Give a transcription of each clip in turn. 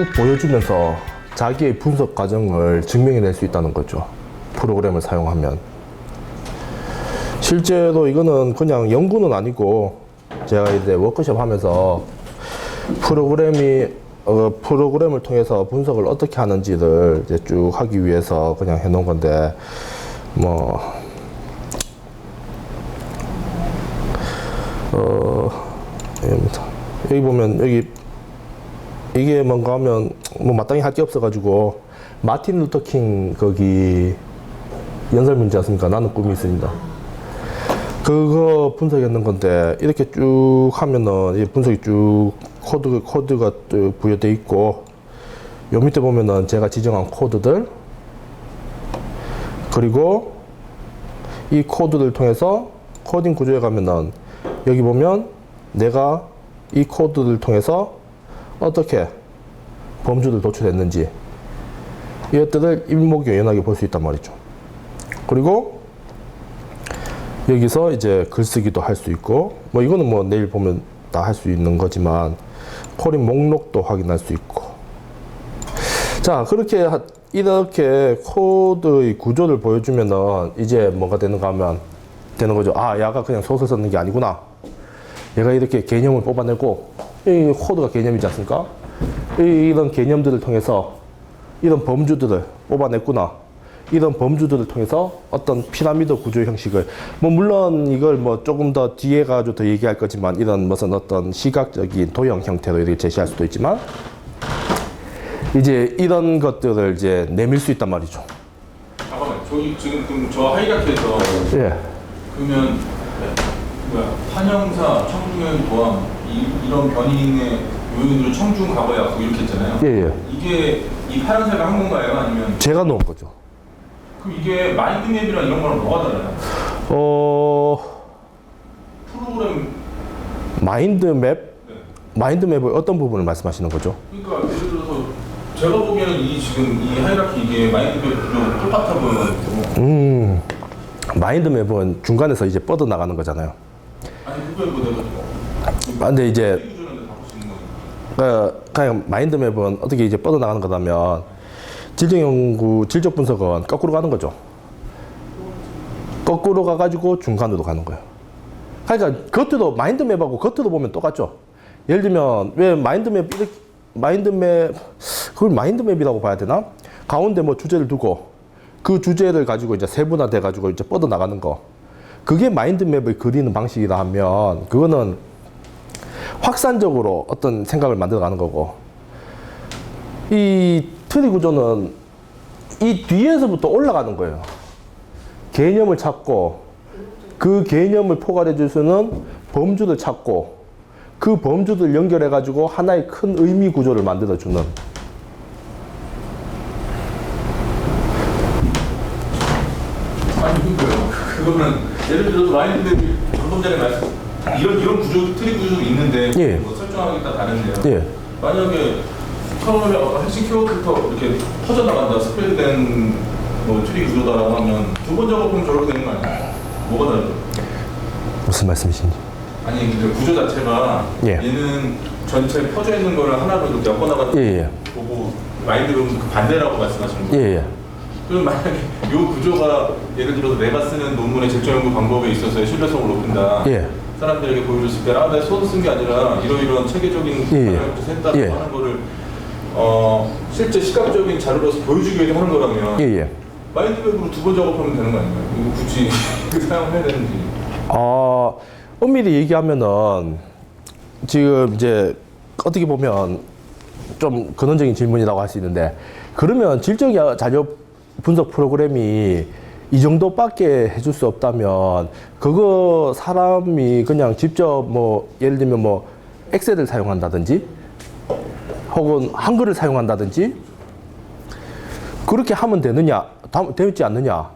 보여주면서 자기의 분석 과정을 증명해낼 수 있다는 거죠. 프로그램을 사용하면. 실제로 이거는 그냥 연구는 아니고 제가 이제 워크숍 하면서 프로그램을 통해서 분석을 어떻게 하는지를 이제 쭉 하기 위해서 그냥 해놓은 건데, 여기 보면 이게 뭔가 하면 마땅히 할 게 없어가지고 마틴 루터 킹 거기 연설 문제 않습니까? 나는 꿈이 있습니다. 그거 분석했는 건데, 이렇게 쭉 하면은 이 분석이 쭉 코드가 쭉 부여돼 있고, 요 밑에 보면은 제가 지정한 코드들, 그리고 이 코드를 통해서 코딩 구조에 가면은 여기 보면 내가 이 코드를 통해서 어떻게 범주를 도출했는지 이것들을 일목요연하게 볼 수 있단 말이죠. 그리고 여기서 이제 글쓰기도 할 수 있고, 이거는 내일 보면 다 할 수 있는 거지만 코딩 목록도 확인할 수 있고. 자, 이렇게 코드의 구조를 보여주면은 이제 뭐가 되는가 하면 되는 거죠. 아, 얘가 그냥 소설 썼는 게 아니구나. 얘가 이렇게 개념을 뽑아내고, 이 코드가 개념이지 않습니까? 이런 개념들을 통해서 이런 범주들을 뽑아냈구나. 이런 범주들을 통해서 어떤 피라미드 구조 형식을, 물론 이걸 조금 더 뒤에 가지고 더 얘기할 거지만, 이런 무슨 어떤 시각적인 도형 형태로 이렇게 제시할 수도 있지만, 이제 이런 것들을 이제 내밀 수 있단 말이죠. 잠깐만, 저기 지금 그럼 저 하이라키에서 예. 그러면 한형사, 청중현, 도함 이런 변인의 요인으로 청중, 과거, 약속 이렇게 했잖아요. 예. 이게 이 파란색을 한 건가요? 아니면 제가 놓은 거죠. 그럼 이게 마인드맵이랑 이런 거랑 뭐가 달라요? 프로그램 마인드맵? 네. 마인드맵의 어떤 부분을 말씀하시는 거죠? 그러니까 예를 들어서 제가 보기에는 지금 이 하이라키 이게 마인드맵 구조 똑같아 보여가지고. 마인드맵은 중간에서 이제 뻗어나가는 거잖아요. 아니 그거에 내가 근데 이제 그냥 마인드맵은 어떻게 이제 뻗어나가는 거다면, 질적 분석은 거꾸로 가는 거죠. 거꾸로 가가지고 중간으로 가는 거예요. 그러니까 겉으로 마인드맵하고 겉으로 보면 똑같죠. 예를 들면 왜 그걸 마인드맵이라고 봐야 되나? 가운데 주제를 두고 그 주제를 가지고 이제 세분화돼 가지고 이제 뻗어 나가는 거. 그게 마인드맵을 그리는 방식이라 하면, 그거는 확산적으로 어떤 생각을 만들어 가는 거고, 이 트리 구조는 이 뒤에서부터 올라가는 거예요. 개념을 찾고, 그 개념을 포괄해 줄 수 있는 범주를 찾고, 그 범주들 연결해 가지고 하나의 큰 의미 구조를 만들어 주는. 아니 그거는 예를 들어서 마인드맵이 방금 전에 말씀 이런 구조, 트리 구조도 있는데 예. 설정하기 따라 다른데요. 예. 만약에 처음에 핵심 키워드부터 이렇게 퍼져나간다, 스프레드된 트리 구조다라고 하면 두 번 작업하면 저렇게 되는 거 아니에요? 뭐가 다르죠? 무슨 말씀이신지. 아니 그 구조 자체가 예. 얘는 전체 퍼져 있는 거를 하나로 이렇게 엮어나가는 예. 보고 마인드맵은 그 반대라고 말씀하시는 거예요. 예. 그럼 만약에 이 구조가 예를 들어서 내가 쓰는 논문의 실전 연구 방법에 있어서의 신뢰성을 높인다. 예. 사람들에게 보여줬을 때, 내가 소설 쓴 게 아니라 이러이러한 체계적인 방향을 했다고 예. 하는 거를 실제 시각적인 자료로서 보여주기 위해 하는 거라면 예. 마인드맵으로 두 번 작업하면 되는 거 아닌가요? 이거 굳이 사용해야 되는지. 엄밀히 얘기하면은 지금 이제 어떻게 보면 좀 근원적인 질문이라고 할 수 있는데, 그러면 질적 자료 분석 프로그램이 이 정도밖에 해줄 수 없다면, 그거 사람이 그냥 직접 예를 들면 엑셀을 사용한다든지 혹은 한글을 사용한다든지 그렇게 하면 되지 않느냐?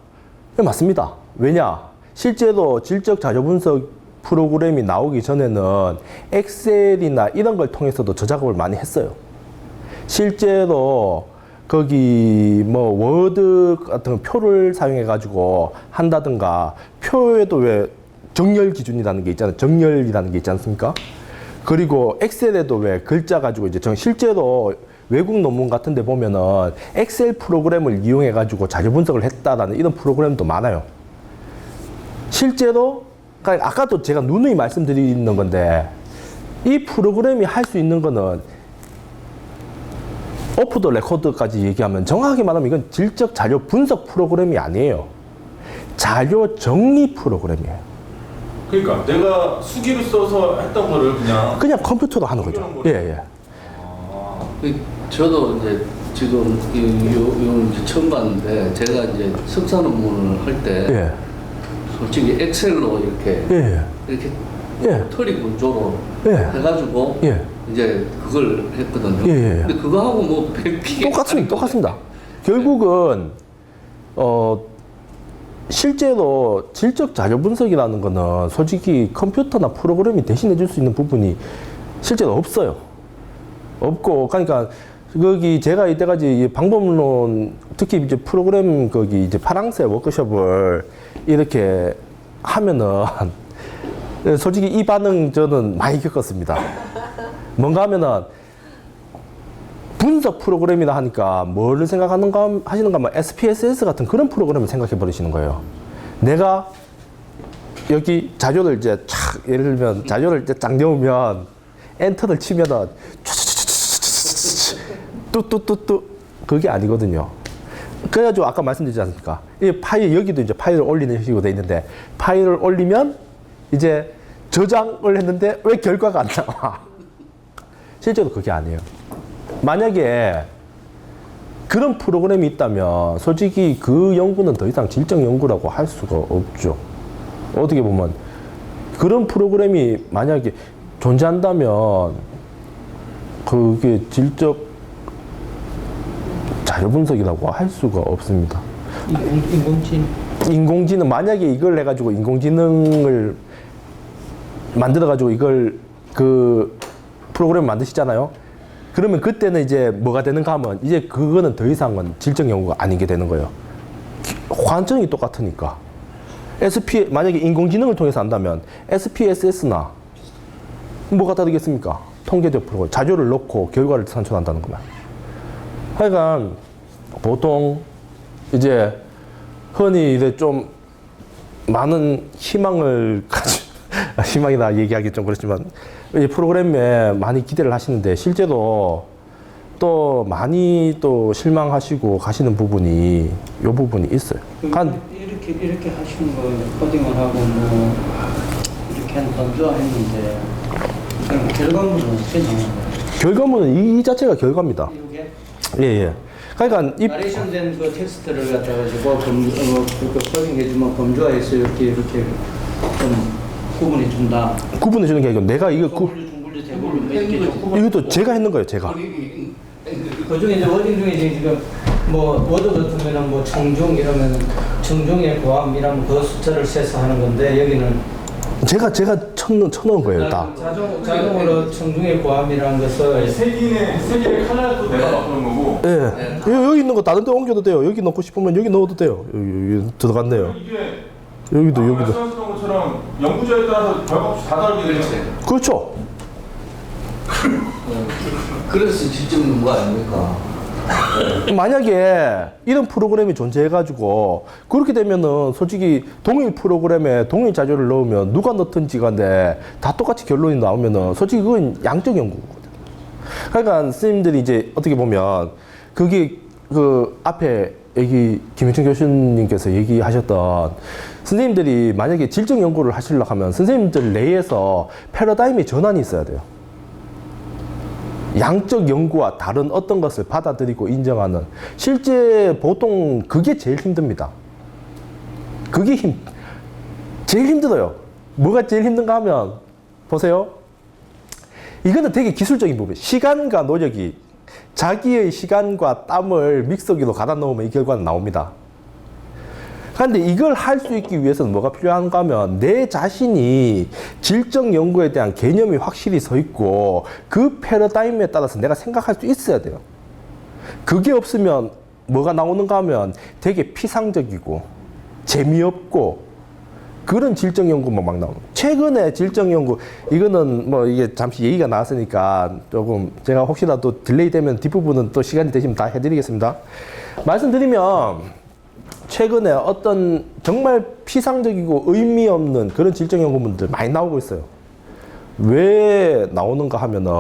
네, 맞습니다. 왜냐? 실제로 질적 자료 분석 프로그램이 나오기 전에는 엑셀이나 이런 걸 통해서도 저 작업을 많이 했어요. 실제로 거기 워드 같은 표를 사용해 가지고 한다든가, 표에도 왜 정렬 기준이라는 게 있잖아요. 정렬이라는 게 있지 않습니까? 그리고 엑셀에도 왜 글자 가지고 이제 실제로 외국 논문 같은 데 보면은 엑셀 프로그램을 이용해 가지고 자료 분석을 했다라는 이런 프로그램도 많아요. 실제로 그러니까 아까도 제가 누누이 말씀드리는 건데 이 프로그램이 할 수 있는 거는 오프 더 레코드까지 얘기하면 정확하게 말하면 이건 질적 자료 분석 프로그램이 아니에요. 자료 정리 프로그램이에요. 그러니까 내가 수기를 써서 했던 거를 그냥 컴퓨터로 하는 거죠. 그런 거죠. 예, 예. 저도 이제 지금 이제 처음 봤는데 제가 이제 석사 논문을 할 때 예. 솔직히 엑셀로 이렇게 예. 이렇게 예. 트리 구조로 예. 해가지고 예. 이제 그걸 했거든요. 예, 예. 근데 그거 하고 뭐 백피게 똑같습니다. 결국은 실제로 질적 자료 분석이라는 거는 솔직히 컴퓨터나 프로그램이 대신해 줄 수 있는 부분이 실제로 없어요. 없고, 그러니까 거기 제가 이때까지 방법론 특히 이제 프로그램 거기 이제 파랑새 워크숍을 이렇게 하면은 솔직히 이 반응 저는 많이 겪었습니다. 뭔가 하면은 분석 프로그램이라 하니까 뭐를 생각하는가 하시는가 하면 SPSS 같은 그런 프로그램을 생각해 버리시는 거예요. 내가 여기 자료를 이제 촥 예를 들면 자료를 이제 쫙 넣으면 엔터를 치면은 뚜뚜뚜뚜 그게 아니거든요. 그래가지고 아까 말씀드리지 않습니까? 이 파일 여기도 이제 파일을 올리는 식으로 돼 있는데 파일을 올리면 이제 저장을 했는데 왜 결과가 안 나와? 실제로 그게 아니에요. 만약에 그런 프로그램이 있다면 솔직히 그 연구는 더 이상 질적 연구라고 할 수가 없죠. 어떻게 보면 그런 프로그램이 만약에 존재한다면 그게 질적 자료 분석이라고 할 수가 없습니다. 인공지능 만약에 이걸 해가지고 인공지능을 만들어가지고 이걸 그 프로그램 만드시잖아요. 그러면 그때는 이제 뭐가 되는가 하면 이제 그거는 더 이상은 질적 연구가 아니게 되는 거예요. 관점이 똑같으니까. 만약에 인공지능을 통해서 한다면 SPSS나 뭐가 다르겠습니까? 통계적 프로그램, 자료를 넣고 결과를 산출한다는 거만. 하여간 보통 이제 흔히 이제 좀 많은 희망을 희망이나 얘기하기 좀 그렇지만 이 프로그램에 많이 기대를 하시는데 실제로 또 많이 또 실망하시고 가시는 부분이 이 부분이 있어요. 이렇게 하시는 거 코딩을 하고 뭐 이렇게 한 건조했는데 그럼 결과물은 어떻게 나오는 거예요? 결과물은 이 자체가 결과입니다. 이게 예, 예. 그러니까 이 나레이션된 그 텍스트를 갖다 가지고 코딩해주면 검조해서 이렇게 좀 구분해 준다. 구분해 주는 게 아니고 내가 이거 소분류, 중분류, 대분류 뭐 이렇게 좀 구분. 이것도 제가 했는 거예요, 제가. 그 중에 이제 워딩 중에 지금 뭐 워드 같으면은 뭐 청중 이러면 청중의 고함 이러면 그 숫자를 세서 하는 건데 여기는 제가 쳐놓은 거예요, 다. 자동으로 청중의 고함이라는 것을 세기의 칼날도 내가 바꾸는 거고 예. 여기 있는 거 다른 데 옮겨도 돼요. 여기 넣고 싶으면 여기 넣어도 돼요. 여기 들어갔네요. 이게 여기도. 말씀하셨던 것처럼 연구자에 따라서 결과 없이 다 다르게 되는 거예요. 그렇죠. 그래서 질적 연구 아닙니까? 만약에 이런 프로그램이 존재해가지고 그렇게 되면은 솔직히 동일 프로그램에 동일 자료를 넣으면 누가 넣든지 간에 다 똑같이 결론이 나오면은 솔직히 그건 양적 연구거든요. 그러니까 선생님들이 이제 어떻게 보면 그게 그 앞에 김현춘 교수님께서 얘기하셨던 선생님들이 만약에 질적 연구를 하시려고 하면 선생님들 내에서 패러다임의 전환이 있어야 돼요. 양적 연구와 다른 어떤 것을 받아들이고 인정하는 실제 보통 그게 제일 힘듭니다. 그게 제일 힘들어요. 뭐가 제일 힘든가 하면 보세요. 이거는 되게 기술적인 부분. 시간과 노력이 자기의 시간과 땀을 믹서기로 가다 놓으면 이 결과는 나옵니다. 그런데 이걸 할 수 있기 위해서는 뭐가 필요한가 하면 내 자신이 질적 연구에 대한 개념이 확실히 서 있고 그 패러다임에 따라서 내가 생각할 수 있어야 돼요. 그게 없으면 뭐가 나오는가 하면 되게 피상적이고 재미없고 그런 질적 연구만 막 나오는. 최근에 질적 연구 이거는 뭐 이게 잠시 얘기가 나왔으니까 조금 제가 혹시라도 딜레이 되면 뒷부분은 또 시간이 되시면 다 해드리겠습니다. 말씀드리면 최근에 어떤 정말 피상적이고 의미 없는 그런 질적 연구문들 많이 나오고 있어요. 왜 나오는가 하면은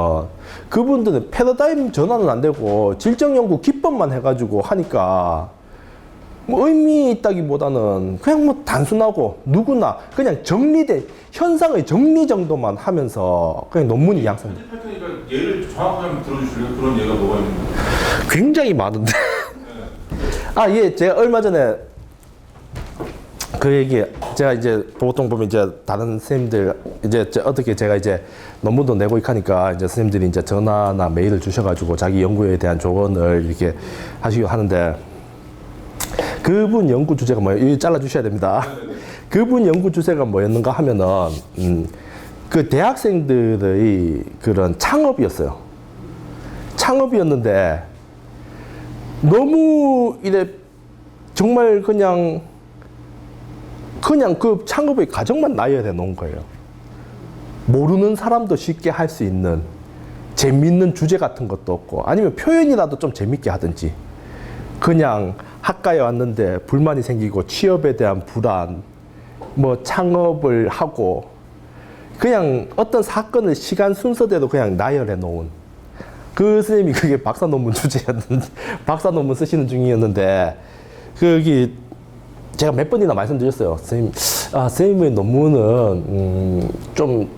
그분들은 패러다임 전환은 안 되고 질적 연구 기법만 해가지고 하니까 뭐 의미 있다기보다는 그냥 뭐 단순하고 누구나 그냥 정리된 현상의 정리 정도만 하면서 그냥 논문이 양산돼. 패턴이니까 예를 정확하게 한번 들어주실래요? 그런 예가 뭐가 있는지. 굉장히 많은데. 아, 예, 제가 얼마 전에 그 얘기, 제가 이제 보통 보면 이제 다른 선생님들, 이제 어떻게 제가 이제 논문도 내고 하니까 이제 선생님들이 이제 전화나 메일을 주셔가지고 자기 연구에 대한 조언을 이렇게 하시고 하는데 그분 연구 주제가 뭐예요? 이거 잘라주셔야 됩니다. 그분 연구 주제가 뭐였는가 하면은, 그 대학생들의 그런 창업이었어요. 창업이었는데 너무 이래 정말 그냥 그 창업의 과정만 나열해 놓은 거예요. 모르는 사람도 쉽게 할 수 있는 재밌는 주제 같은 것도 없고 아니면 표현이라도 좀 재밌게 하든지 그냥 학과에 왔는데 불만이 생기고 취업에 대한 불안 뭐 창업을 하고 그냥 어떤 사건을 시간 순서대로 그냥 나열해 놓은 그 선생님이 그게 박사 논문 주제였는데 박사 논문 쓰시는 중이었는데 거기 제가 몇 번이나 말씀드렸어요. 선생님의 논문은 좀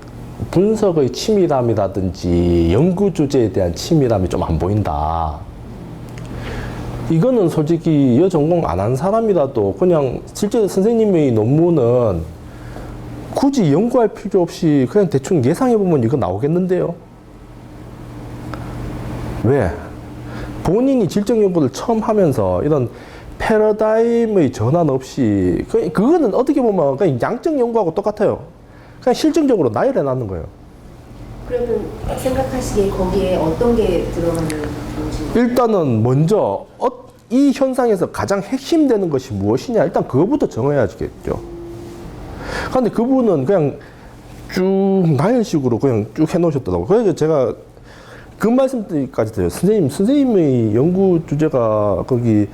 분석의 치밀함이라든지 연구 주제에 대한 치밀함이 좀 안 보인다. 이거는 솔직히 이 전공 안 한 사람이라도 그냥 실제 선생님의 논문은 굳이 연구할 필요 없이 그냥 대충 예상해보면 이거 나오겠는데요. 왜? 본인이 질적 연구를 처음 하면서 이런 패러다임의 전환 없이 그거는 어떻게 보면 그냥 양적 연구하고 똑같아요. 그냥 실증적으로 나열해 놨는 거예요. 그러면 생각하시기에 거기에 어떤 게 들어가는 건지? 일단은 먼저 이 현상에서 가장 핵심되는 것이 무엇이냐 일단 그거부터 정해야겠죠. 그런데 그분은 그냥 쭉 나열식으로 그냥 쭉 해놓으셨더라고요. 그래서 제가 그 말씀까지 드려요. 선생님의 연구 주제가 거기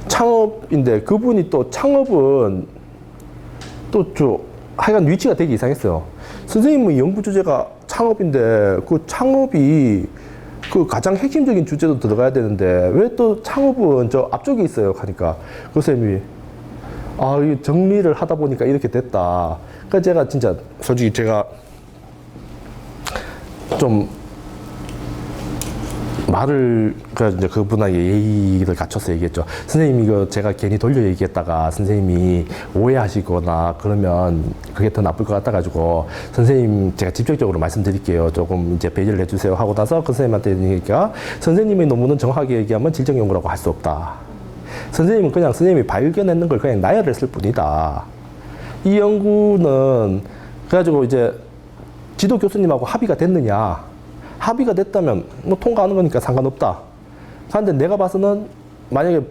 창업인데 그분이 또 창업은 또 하여간 위치가 되게 이상했어요. 선생님의 연구 주제가 창업인데 그 창업이 그 가장 핵심적인 주제도 들어가야 되는데 왜 또 창업은 저 앞쪽에 있어요 하니까 그 선생님이 이 정리를 하다 보니까 이렇게 됐다. 그러니까 제가 진짜 솔직히 제가 좀 말을 이제 그분에게 예의를 갖춰서 얘기했죠. 선생님 이거 제가 괜히 돌려 얘기했다가 선생님이 오해하시거나 그러면 그게 더 나쁠 것 같아가지고 선생님 제가 직접적으로 말씀드릴게요. 조금 이제 배제를 해주세요 하고 나서 그 선생님한테 얘기하니까 선생님의 논문은 정확하게 얘기하면 질적 연구라고 할 수 없다. 선생님은 그냥 선생님이 발견했는 걸 그냥 나열했을 뿐이다. 이 연구는 그래가지고 이제 지도 교수님하고 합의가 됐느냐? 합의가 됐다면 뭐 통과하는 거니까 상관없다. 그런데 내가 봐서는 만약에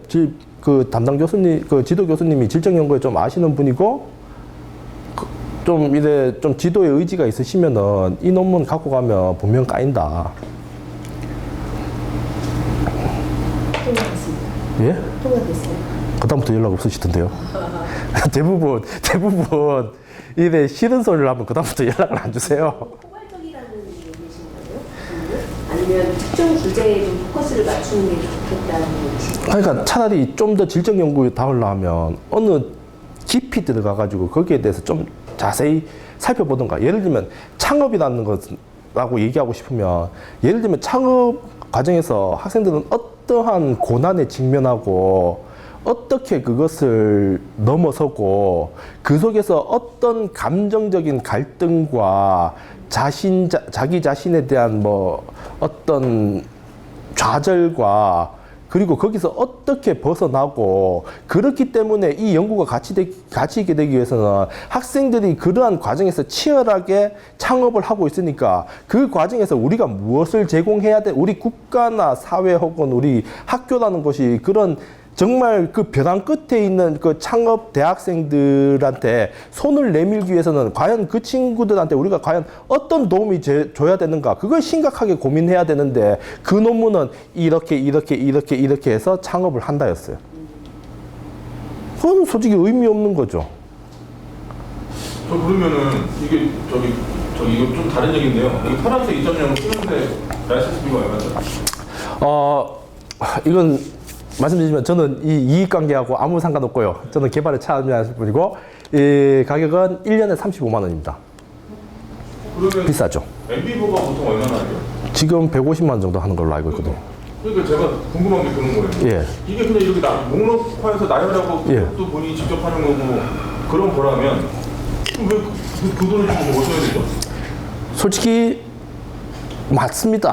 그 담당 교수님, 그 지도 교수님이 질적 연구에 좀 아시는 분이고 좀 이래 좀 지도에 의지가 있으시면은 이 논문 갖고 가면 분명 까인다. 통과했습니다. 예? 통과됐어요. 그다음부터 연락 없으시던데요. 대부분 이래 싫은 소리를 하면 그다음부터 연락을 안 주세요. 포괄적이라는 얘기신 거예요? 아니면 특정 주제에 좀 포커스를 맞추는 게 좋겠다는 얘기신 거예요? 그러니까 차라리 좀 더 질적 연구에 닿으려면 어느 깊이 들어가가지고 거기에 대해서 좀 자세히 살펴보던가. 예를 들면 창업이라는 것라고 얘기하고 싶으면 예를 들면 창업 과정에서 학생들은 어떠한 고난에 직면하고 어떻게 그것을 넘어서고 그 속에서 어떤 감정적인 갈등과 자기 자신에 대한 뭐 어떤 좌절과 그리고 거기서 어떻게 벗어나고 그렇기 때문에 이 연구가 가치 있게 되기 위해서는 학생들이 그러한 과정에서 치열하게 창업을 하고 있으니까 그 과정에서 우리가 무엇을 제공해야 돼? 우리 국가나 사회 혹은 우리 학교라는 것이 그런 정말 그 벼랑 끝에 있는 그 창업 대학생들한테 손을 내밀기 위해서는 과연 그 친구들한테 우리가 과연 어떤 도움이 줘야 되는가, 그걸 심각하게 고민해야 되는데 그 논문은 이렇게 해서 창업을 한다였어요. 그건 솔직히 의미 없는 거죠. 저 그러면은 이게 이거 좀 다른 얘기인데요. 이 파란색 2.0 쓰는데 라이센스 비가 얼마죠? 이건 말씀드리지만 저는 이 이익관계하고 아무 상관없고요. 저는 개발에 참여하실 분이고, 이 가격은 1년에 35만 원입니다. 그러면 비싸죠. MB보가 보통 얼마나 해요? 지금 150만 원 정도 하는 걸로 알고 있거든요. 그러니까 제가 궁금한 게 그런 거예요. 예. 이게 그냥 이렇게 목록화해서 나열하고 예. 또 본인이 직접 하는 거고 그런 거라면 왜 그 돈을 주고 뭐 써야 되죠? 솔직히 맞습니다.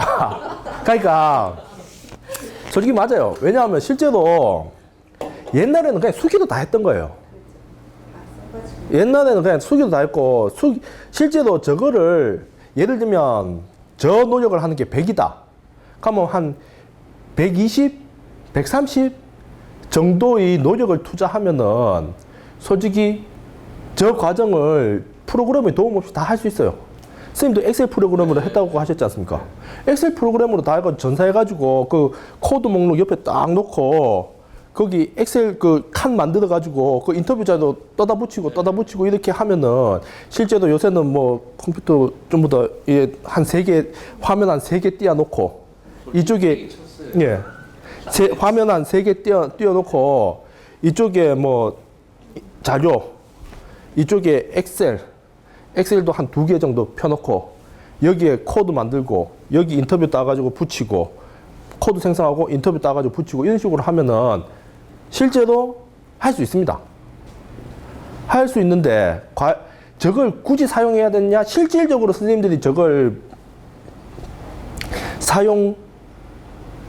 그러니까 솔직히 맞아요. 왜냐하면 실제로 옛날에는 그냥 수기도 다 했던 거예요. 옛날에는 그냥 수기도 다 했고, 실제로 저거를 예를 들면 저 노력을 하는 게 100이다. 그러면 한 120, 130 정도의 노력을 투자하면은 솔직히 저 과정을 프로그램에 도움 없이 다 할 수 있어요. 선생님도 엑셀 프로그램으로 했다고 하셨지 않습니까? 엑셀 프로그램으로 다 해가지고 전사해가지고 그 코드 목록 옆에 딱 놓고 거기 엑셀 그 칸 만들어가지고 그 인터뷰 자료 떠다 붙이고 이렇게 하면은 실제로 요새는 뭐 컴퓨터 전부 다 한 3개, 화면 한 3개 띄워놓고 이쪽에 화면 한 3개 띄워놓고 이쪽에 뭐 자료, 이쪽에 엑셀도 한 2개 정도 펴놓고 여기에 코드 만들고 여기 인터뷰 따가지고 붙이고 코드 생성하고 인터뷰 따가지고 붙이고 이런 식으로 하면은 실제로 할 수 있습니다. 할 수 있는데 저걸 굳이 사용해야 되느냐? 실질적으로 선생님들이 저걸 사용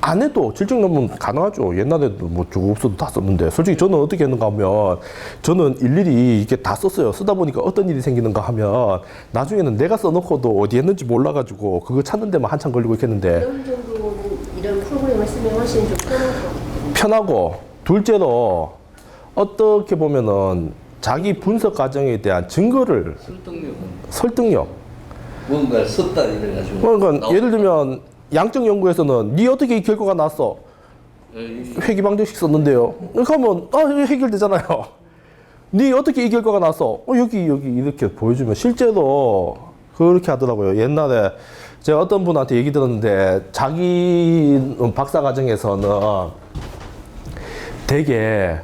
안 해도 질적 논문 가능하죠. 옛날에도 뭐 저거 없어도 다 썼는데, 솔직히 저는 어떻게 했는가 하면 저는 일일이 이게 다 썼어요. 쓰다 보니까 어떤 일이 생기는가 하면 나중에는 내가 써놓고도 어디 했는지 몰라가지고 그거 찾는 데만 한참 걸리고 있겠는데, 그런 정도는 이런 프로그램을 쓰면 훨씬 좀 편하고, 둘째로 어떻게 보면은 자기 분석 과정에 대한 증거를 설득력 뭔가를 썼다 이래가지고. 그러니까 예를 들면 양적 연구에서는 니 어떻게 이 결과가 나왔어? 회귀 방정식 썼는데요. 이렇게 하면 이거 해결되잖아요. 니 어떻게 이 결과가 나왔어? 여기 이렇게 보여주면 실제로 그렇게 하더라고요. 옛날에 제가 어떤 분한테 얘기 들었는데 자기 박사 과정에서는 되게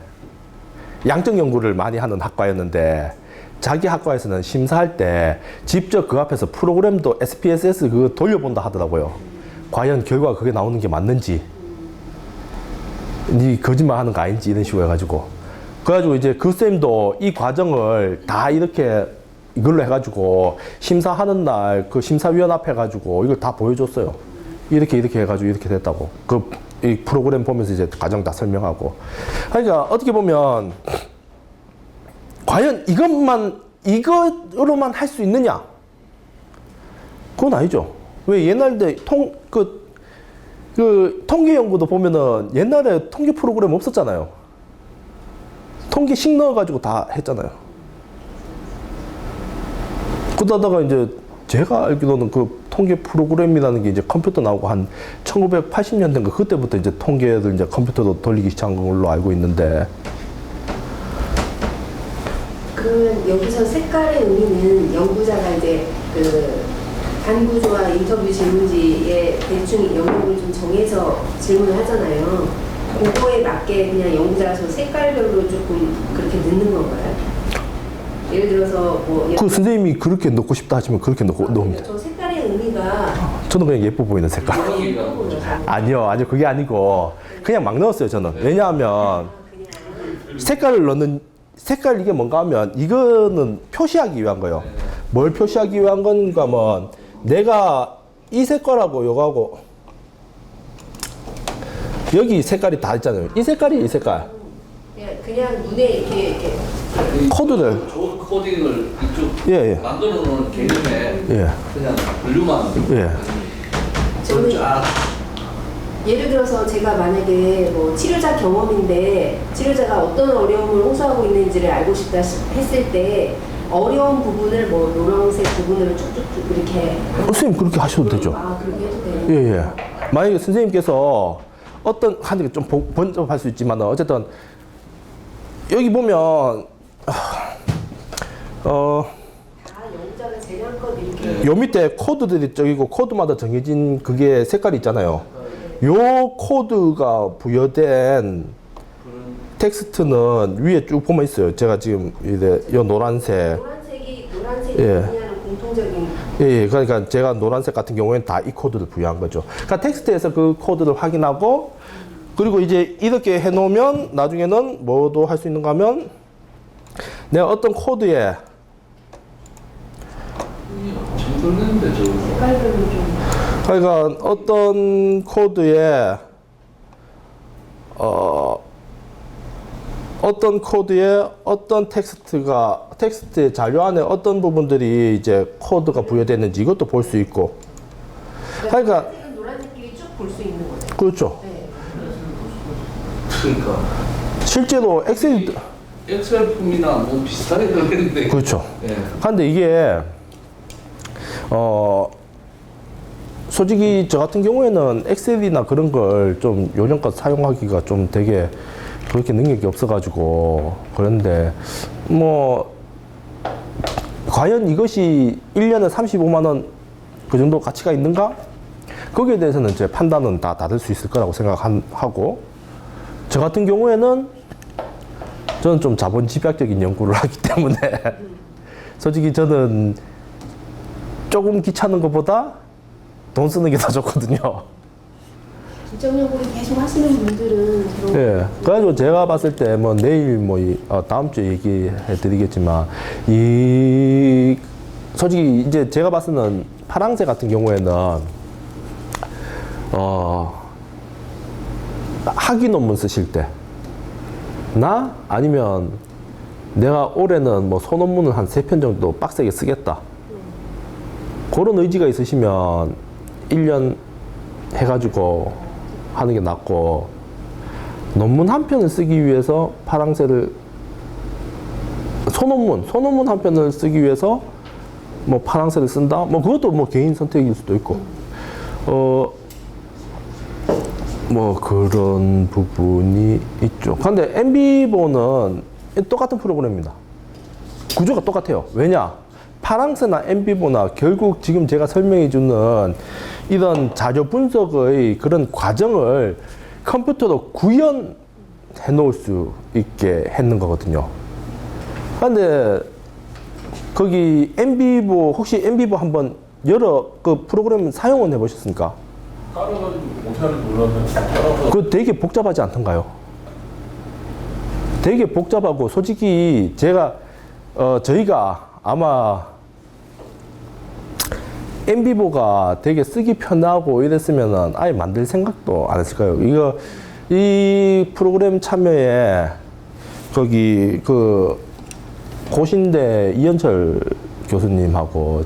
양적 연구를 많이 하는 학과였는데 자기 학과에서는 심사할 때 직접 그 앞에서 프로그램도 SPSS 그거 돌려본다 하더라고요. 과연 결과가 그게 나오는 게 맞는지, 니 거짓말 하는 거 아닌지 이런 식으로 해가지고. 그래가지고 이제 그 쌤도 이 과정을 다 이렇게 이걸로 해가지고 심사하는 날 그 심사위원 앞에 가지고 이걸 다 보여줬어요. 이렇게 해가지고 이렇게 됐다고. 이 프로그램 보면서 이제 과정 다 설명하고. 그러니까 어떻게 보면 과연 이거로만 할 수 있느냐? 그건 아니죠. 왜 옛날에 통계 연구도 보면은 옛날에 통계 프로그램 없었잖아요. 통계식 넣어가지고 다 했잖아요. 그러다가 이제 제가 알기로는 그 통계 프로그램이라는 게 이제 컴퓨터 나오고 한 1980년대인가 그때부터 이제 통계를 이제 컴퓨터로 돌리기 시작한 걸로 알고 있는데. 그러면 여기서 색깔의 의미는 연구자가 이제 그 단구조와 인터뷰 질문지에 대충 영역을 좀 정해서 질문을 하잖아요. 그거에 맞게 그냥 연구자가 저 색깔별로 조금 그렇게 넣는 건가요? 예를 들어서 뭐 그 선생님이 그렇게 넣고 싶다 하시면 그렇게 넣습니다. 저 색깔의 의미가 저는 그냥 예뻐 보이는 색깔. 예뻐 보여서 아니요, 그게 아니고 그냥 막 넣었어요, 저는. 왜냐하면 색깔 이게 뭔가 하면 이거는 표시하기 위한 거예요. 뭘 표시하기 위한 건가 하면 내가 이 색깔하고 요거하고 여기 색깔이 다 있잖아요. 이 색깔이 이 색깔. 그냥 눈에 이렇게 코드를. 좋은 코딩을 이쪽 예. 만들어 놓은 개념에 예. 그냥 분류만 예. 저는 쫙 예를 들어서 제가 만약에 뭐 치료자 경험인데 치료자가 어떤 어려움을 호소하고 있는지를 알고 싶다 했을 때 어려운 부분을 뭐 노란색 부분으로 쭉쭉쭉 이렇게 선생님 그렇게 하셔도 되죠. 아 그렇게 해도 돼요? 예, 예. 만약에 선생님께서 한 개 좀 번잡할 수 있지만 어쨌든 여기 보면 다 연구자가 재량껏 이렇게 요 밑에 코드들이 저기고 코드마다 정해진 그게 색깔이 있잖아요. 요 코드가 부여된 텍스트는 위에 쭉 보면 있어요. 제가 지금 이제 요 노란색. 노란색이 예. 의미하는 공통적인 예, 그러니까 제가 노란색 같은 경우에는 다 이 코드를 부여한 거죠. 그러니까 텍스트에서 그 코드를 확인하고 그리고 이제 이렇게 해놓으면 나중에는 뭐도 할 수 있는가 하면 내가 어떤 코드에 참 걸렸는데 저 색깔별로 좀 그러니까 어떤 코드에 어떤 코드에 어떤 텍스트의 자료 안에 어떤 부분들이 이제 코드가 부여됐는지 이것도 볼 수 있고 그러니까 노란색은 노란색끼리 쭉 볼 수 있는 거죠. 그렇죠. 네. 그러니까 실제로 엑셀품이나 뭐 비슷하게 걸렸는데. 그렇죠. 예. 근데 이게 솔직히 저 같은 경우에는 엑셀이나 그런 걸 좀 요령껏 사용하기가 좀 되게 그렇게 능력이 없어가지고 그런데 뭐 과연 이것이 1년에 35만 원 그 정도 가치가 있는가? 거기에 대해서는 제 판단은 다 다를 수 있을 거라고 생각하고 저 같은 경우에는 저는 좀 자본 집약적인 연구를 하기 때문에 솔직히 저는 조금 귀찮은 것보다 돈 쓰는 게 더 좋거든요. 질적 연구를 계속 하시는 분들은 그런 예. 그래가지고 제가 봤을 때 뭐 내일 다음 주에 얘기해 드리겠지만 솔직히 이제 제가 봤을 때는 파랑새 같은 경우에는 학위 논문 쓰실 때 나 아니면 내가 올해는 뭐 소논문을 한 3편 정도 빡세게 쓰겠다. 그런 의지가 있으시면 1년 해가지고 하는 게 낫고 논문 한 편을 쓰기 위해서 파랑새를 소논문 한 편을 쓰기 위해서 뭐 파랑새를 쓴다? 뭐 그것도 뭐 개인 선택일 수도 있고 뭐 그런 부분이 있죠. 근데 MB보는 똑같은 프로그램입니다. 구조가 똑같아요. 왜냐? 파랑새나 MB보나 결국 지금 제가 설명해 주는 이런 자료 분석의 그런 과정을 컴퓨터로 구현해 놓을 수 있게 했는 거거든요. 근데 거기 MB보 혹시 MB보 한번 여러 그 프로그램 사용은 해보셨습니까? 깔아가지고 어떻게 하는지 몰라서 그 되게 복잡하지 않던가요? 되게 복잡하고 솔직히 저희가 아마 MB보가 되게 쓰기 편하고 이랬으면은 아예 만들 생각도 안 했을 거예요. 이 프로그램 참여에 거기 그 고신대 이현철 교수님하고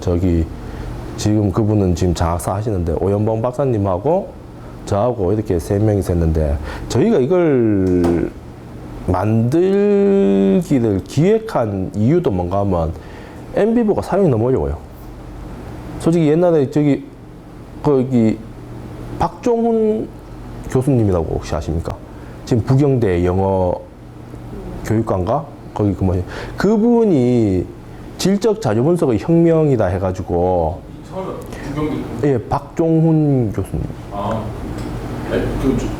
지금 그분은 지금 장학사 하시는데 오연봉 박사님하고 저하고 이렇게 3명이서 했는데 저희가 이걸 만들기를 기획한 이유도 뭔가 하면 MB보가 사용이 너무 어려워요. 솔직히 옛날에 거기 박종훈 교수님이라고 혹시 아십니까? 지금 부경대 영어 교육관가? 거기 그분이 질적 자료 분석의 혁명이다 해가지고 처음에 구경도 예, 박종훈 교수님.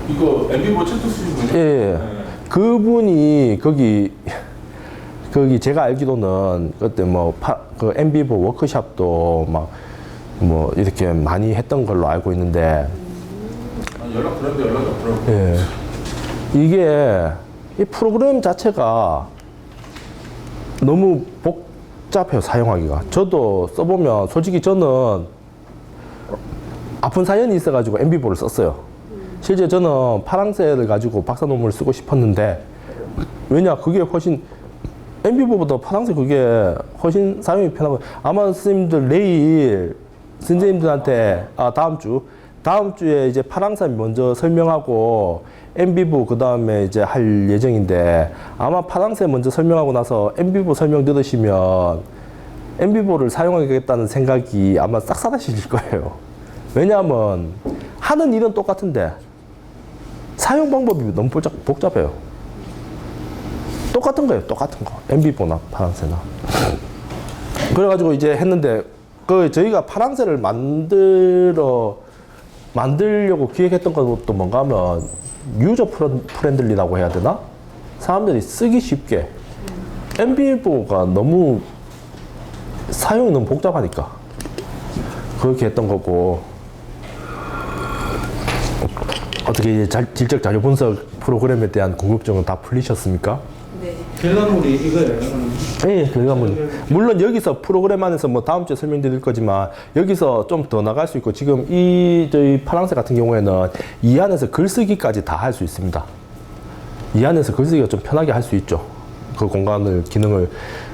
이거 MB보 챕터 쓰신 분이요? 예, 네. 그분이 거기 제가 알기로는 그때 그 MB보 워크샵도 뭐 이렇게 많이 했던 걸로 알고 있는데 연락 드렸는데 연락이 없더라고요. 예, 이게 이 프로그램 자체가 너무 복잡해요, 사용하기가. 저도 써보면 솔직히 저는 아픈 사연이 있어가지고 MB보를 썼어요. 실제 저는 파랑새를 가지고 박사 논문을 쓰고 싶었는데 왜냐 그게 훨씬 MB보다 파랑새 그게 훨씬 사용이 편하고 아마 선생님들 내일 선생님들한테 다음 주 다음 주에 이제 파랑새 먼저 설명하고 MB부 그 다음에 이제 할 예정인데 아마 파랑새 먼저 설명하고 나서 MB부 설명 들으시면 MB부를 사용하겠다는 생각이 아마 싹 사라지실 거예요. 왜냐하면 하는 일은 똑같은데 사용 방법이 너무 복잡해요. 똑같은 거예요. 똑같은 거. MB부나 파랑새나. 그래가지고 이제 했는데 저희가 파랑새를 만들려고 기획했던 것도 뭔가 하면 유저 프렌들리라고 해야 되나? 사람들이 쓰기 쉽게. MB부가 너무 사용이 너무 복잡하니까 그렇게 했던 거고. 어떻게 이제 질적 자료 분석 프로그램에 대한 궁금증은 다 풀리셨습니까? 네. 결과물이 이거예요. 예, 결과물. 물론 여기서 프로그램 안에서 뭐 다음 주에 설명드릴 거지만 여기서 좀 더 나갈 수 있고 지금 저희 파랑새 같은 경우에는 이 안에서 글쓰기까지 다 할 수 있습니다. 이 안에서 글쓰기가 좀 편하게 할 수 있죠. 그 공간을 기능을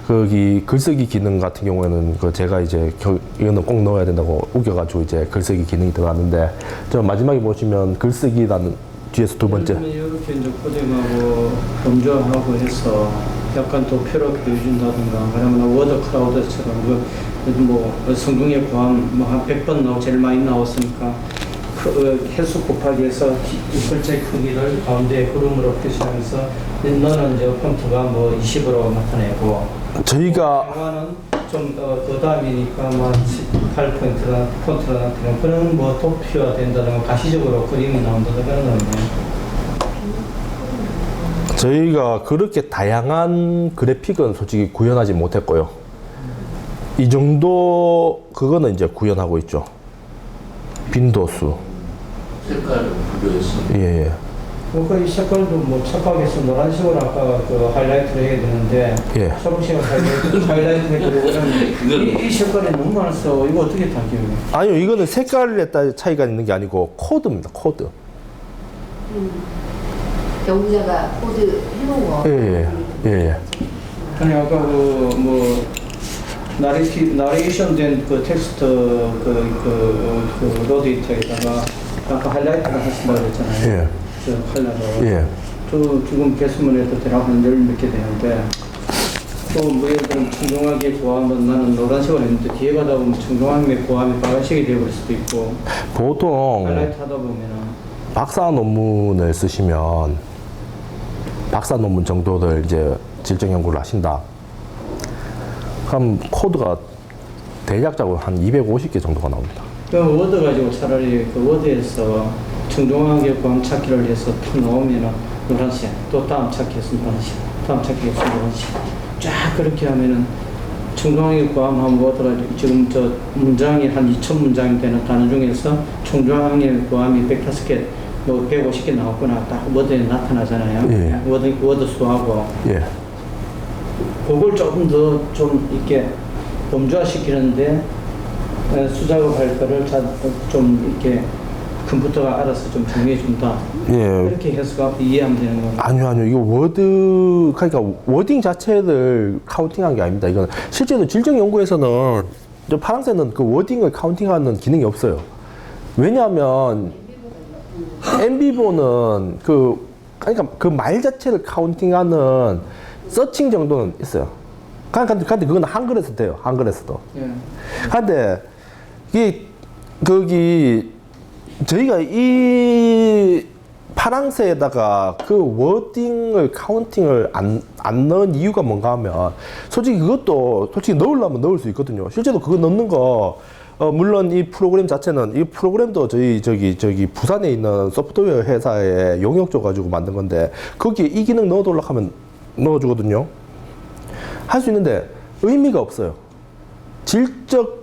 거기 글쓰기 기능 같은 경우에는 제가 이제 이거는 꼭 넣어야 된다고 우겨가지고 이제 글쓰기 기능이 들어갔는데 저 마지막에 보시면 글쓰기라는 뒤에서 두 번째. 이렇게 이제 코딩하고 검조하고 해서 약간 도표로 보여준다든가 그러면 워드 클라우드처럼 뭐 성공의 포함 뭐한 100번 나오 제일 많이 나왔으니까 횟수 곱하기 해서 글자의 크기를 가운데 흐름으로 표시하면서 너는 이제 폰트가 뭐 20으로 나타내고 저희가 영화는 좀 더 다음이니까 뭐 18포인트나 폰트가 나타내고 그런 뭐 도표가 된다든가 가시적으로 그림이 나온다든가 그런 거네요. 저희가 그렇게 다양한 그래픽은 솔직히 구현하지 못했고요. 이 정도 그거는 이제 구현하고 있죠. 빈도수. 색깔을 분류해서. 예, 예. 이 색깔도 뭐 착각해서 노란색으로 아까 그 하이라이트를 해야 되는데 예. 초록색으로 하이라이트 해주고 이 색깔이 너무 많았어. 이거 어떻게 다 기억해? 아니요, 이거는 색깔에 따라 차이가 있는 게 아니고 코드입니다. 코드. 연구자가 코드 해놓은 거. 예, 예, 예. 아니 아까 그 뭐 나레이션 된 그 텍스트 그 로드이터에다가 아까 하이라이트를 하신다고 그랬잖아요. 예. 저 컬러로. 예. 또 지금 개수문에도 대략 한 10몇 개 되는데 또 뭐 예를 들면 청정하게 고하면 나는 노란색을 했는데 뒤에 가다 보면 청정하게 고하면 빨간색이 되어버릴 수도 있고 보통 하이라이트 하다 보면은 박사 논문을 쓰시면 박사 논문 정도를 이제 질적 연구를 하신다. 그럼 코드가 대략적으로 한 250개 정도가 나옵니다. 그럼 워드 가지고 차라리 그 워드에서 청정하게 고함 찾기를 해서 탁 나오면은 노란색, 또 다음 찾기에서 노란색, 다음 찾기에서 노란색 쫙 그렇게 하면은 청정하게 고함하면 워드가 지금 저 문장이 한 2000문장이 되는 단어 중에서 청정하게 고함이 105개 뭐 150개 나왔거나 딱 워드에 나타나잖아요. 예. 워드 수하고 예. 그걸 조금 더 좀 이렇게 범주화시키는데 수작업할 거를 좀 이렇게 컴퓨터가 알아서 좀 정리해준다. 예. 이렇게 해서 이해하면 되는 거예요. 아니요. 이거 워드, 그러니까 워딩 자체를 카운팅한 게 아닙니다. 이건 실제로 질적 연구에서는 저 파랑새는 그 워딩을 카운팅하는 기능이 없어요. 왜냐하면 MB보는 그러니까 그 말 자체를 카운팅하는 서칭 정도는 있어요. 근데 그건 한글에서 돼요. 한글에서도. 예. 근데 저희가 이 파랑새에다가 그 워딩을 카운팅을 안 넣은 이유가 뭔가 하면 솔직히 그것도 넣으려면 넣을 수 있거든요. 실제로 그거 넣는 거 물론 이 프로그램 자체는 이 프로그램도 저기 부산에 있는 소프트웨어 회사에 용역 줘가지고 만든 건데 거기에 이 기능 넣어달라고 하면 넣어주거든요. 할 수 있는데 의미가 없어요. 질적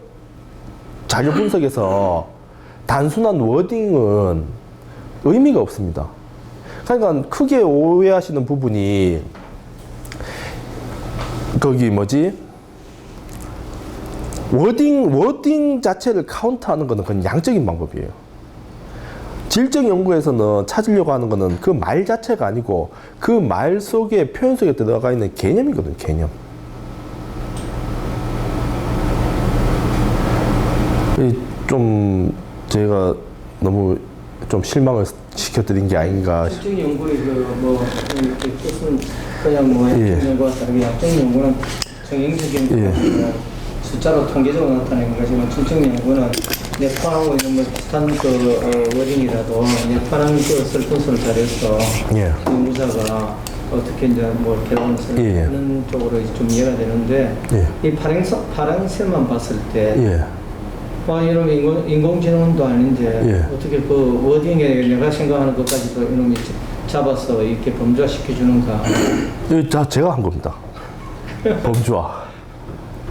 자료 분석에서 단순한 워딩은 의미가 없습니다. 그러니까 크게 오해하시는 부분이 워딩 자체를 카운트하는 것은 그건 양적인 방법이에요. 질적 연구에서는 찾으려고 하는 것은 그 말 자체가 아니고 그 말 속에 표현 속에 들어가 있는 개념이거든요. 개념. 좀 제가 너무 좀 실망을 시켜드린 게 아닌가. 실증 연구의 그뭐 뜻은 그냥 뭐 예. 연구와 다르게 약정 연구는 정형적인 예. 숫자로 통계적으로 나타내는 거지만 실증 연구는 뇌파하고 이런 뭐 비슷한 워딩이라도 뇌파는 그 설문서를 잘해서 예. 연구자가 어떻게 이제 뭐 결론을 예. 하는 쪽으로 좀 이해가 되는데 예. 이 파랑새만 봤을 때 예. 이놈 인공지능도 아닌데 예. 어떻게 그 워딩에 내가 생각하는 것까지도 이놈이 잡아서 이렇게 범죄화시켜주는가. 제가 한 겁니다.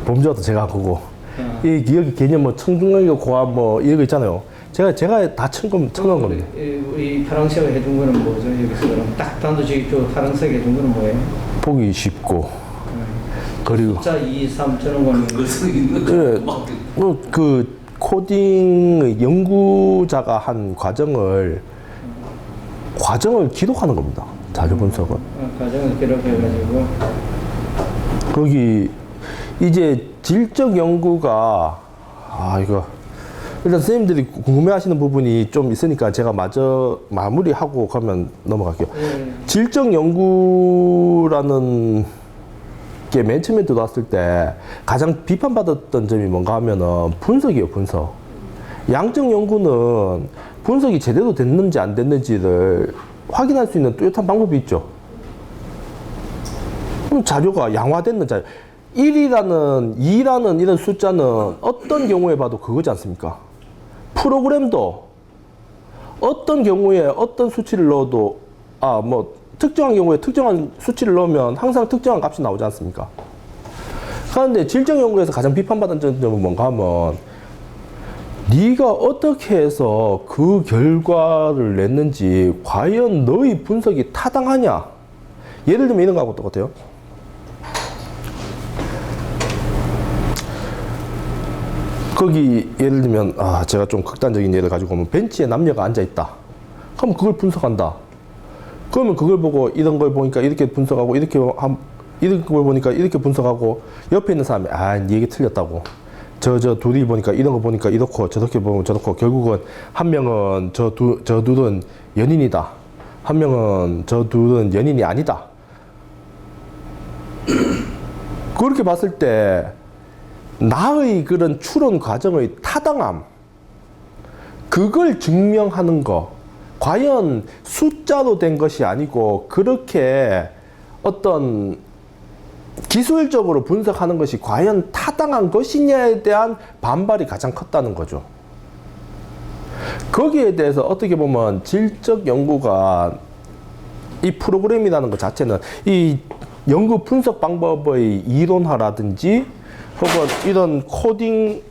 범죄화도 제가 한 거고. 이 기억의 개념 뭐 청중력의 고압 뭐 이런 거 있잖아요. 제가 다 쳐놓은 겁니다. 우리 파랑새가 해준 거는 뭐죠? 여기서 그럼 딱 단도직입적으로 파랑새가 해준 거는 뭐예요? 보기 쉽고 그리고 숫자 2, 3 저런 거는 그것은 있는 예, 그 코딩 연구자가 한 과정을 기록하는 겁니다. 자료 분석은. 과정을 기록해가지고 거기 이제 질적 연구가 이거 일단 선생님들이 궁금해하시는 부분이 좀 있으니까 제가 마저 마무리하고 그러면 넘어갈게요. 질적 연구라는 게 맨 처음에 들어왔을 때 가장 비판받았던 점이 뭔가 하면은 분석이에요, 분석. 양적 연구는 분석이 제대로 됐는지 안 됐는지를 확인할 수 있는 뚜렷한 방법이 있죠. 그럼 자료가 양화됐는 자료. 1이라는 2라는 이런 숫자는 어떤 경우에 봐도 그거지 않습니까? 프로그램도 어떤 경우에 어떤 수치를 넣어도 뭐 특정한 경우에 특정한 수치를 넣으면 항상 특정한 값이 나오지 않습니까? 그런데 질적 연구에서 가장 비판받은 점은 뭔가 하면 네가 어떻게 해서 그 결과를 냈는지 과연 너의 분석이 타당하냐? 예를 들면 이런 거하고 똑같아요. 거기 예를 들면 제가 좀 극단적인 예를 가지고 오면 벤치에 남녀가 앉아 있다. 그럼 그걸 분석한다. 그러면 그걸 보고 이런 걸 보니까 이렇게 분석하고 이렇게 걸 보니까 이렇게 분석하고 옆에 있는 사람이 네 얘기 틀렸다고. 저 둘이 보니까 이런 거 보니까 이렇고 저렇게 보면 저렇고 결국은 한 명은 저 둘은 연인이다. 한 명은 저 둘은 연인이 아니다. 그렇게 봤을 때 나의 그런 추론 과정의 타당함, 그걸 증명하는 거, 과연 숫자로 된 것이 아니고 그렇게 어떤 기술적으로 분석하는 것이 과연 타당한 것이냐에 대한 반발이 가장 컸다는 거죠. 거기에 대해서 어떻게 보면 질적 연구가 이 프로그램이라는 것 자체는 이 연구 분석 방법의 이론화라든지 혹은 이런 코딩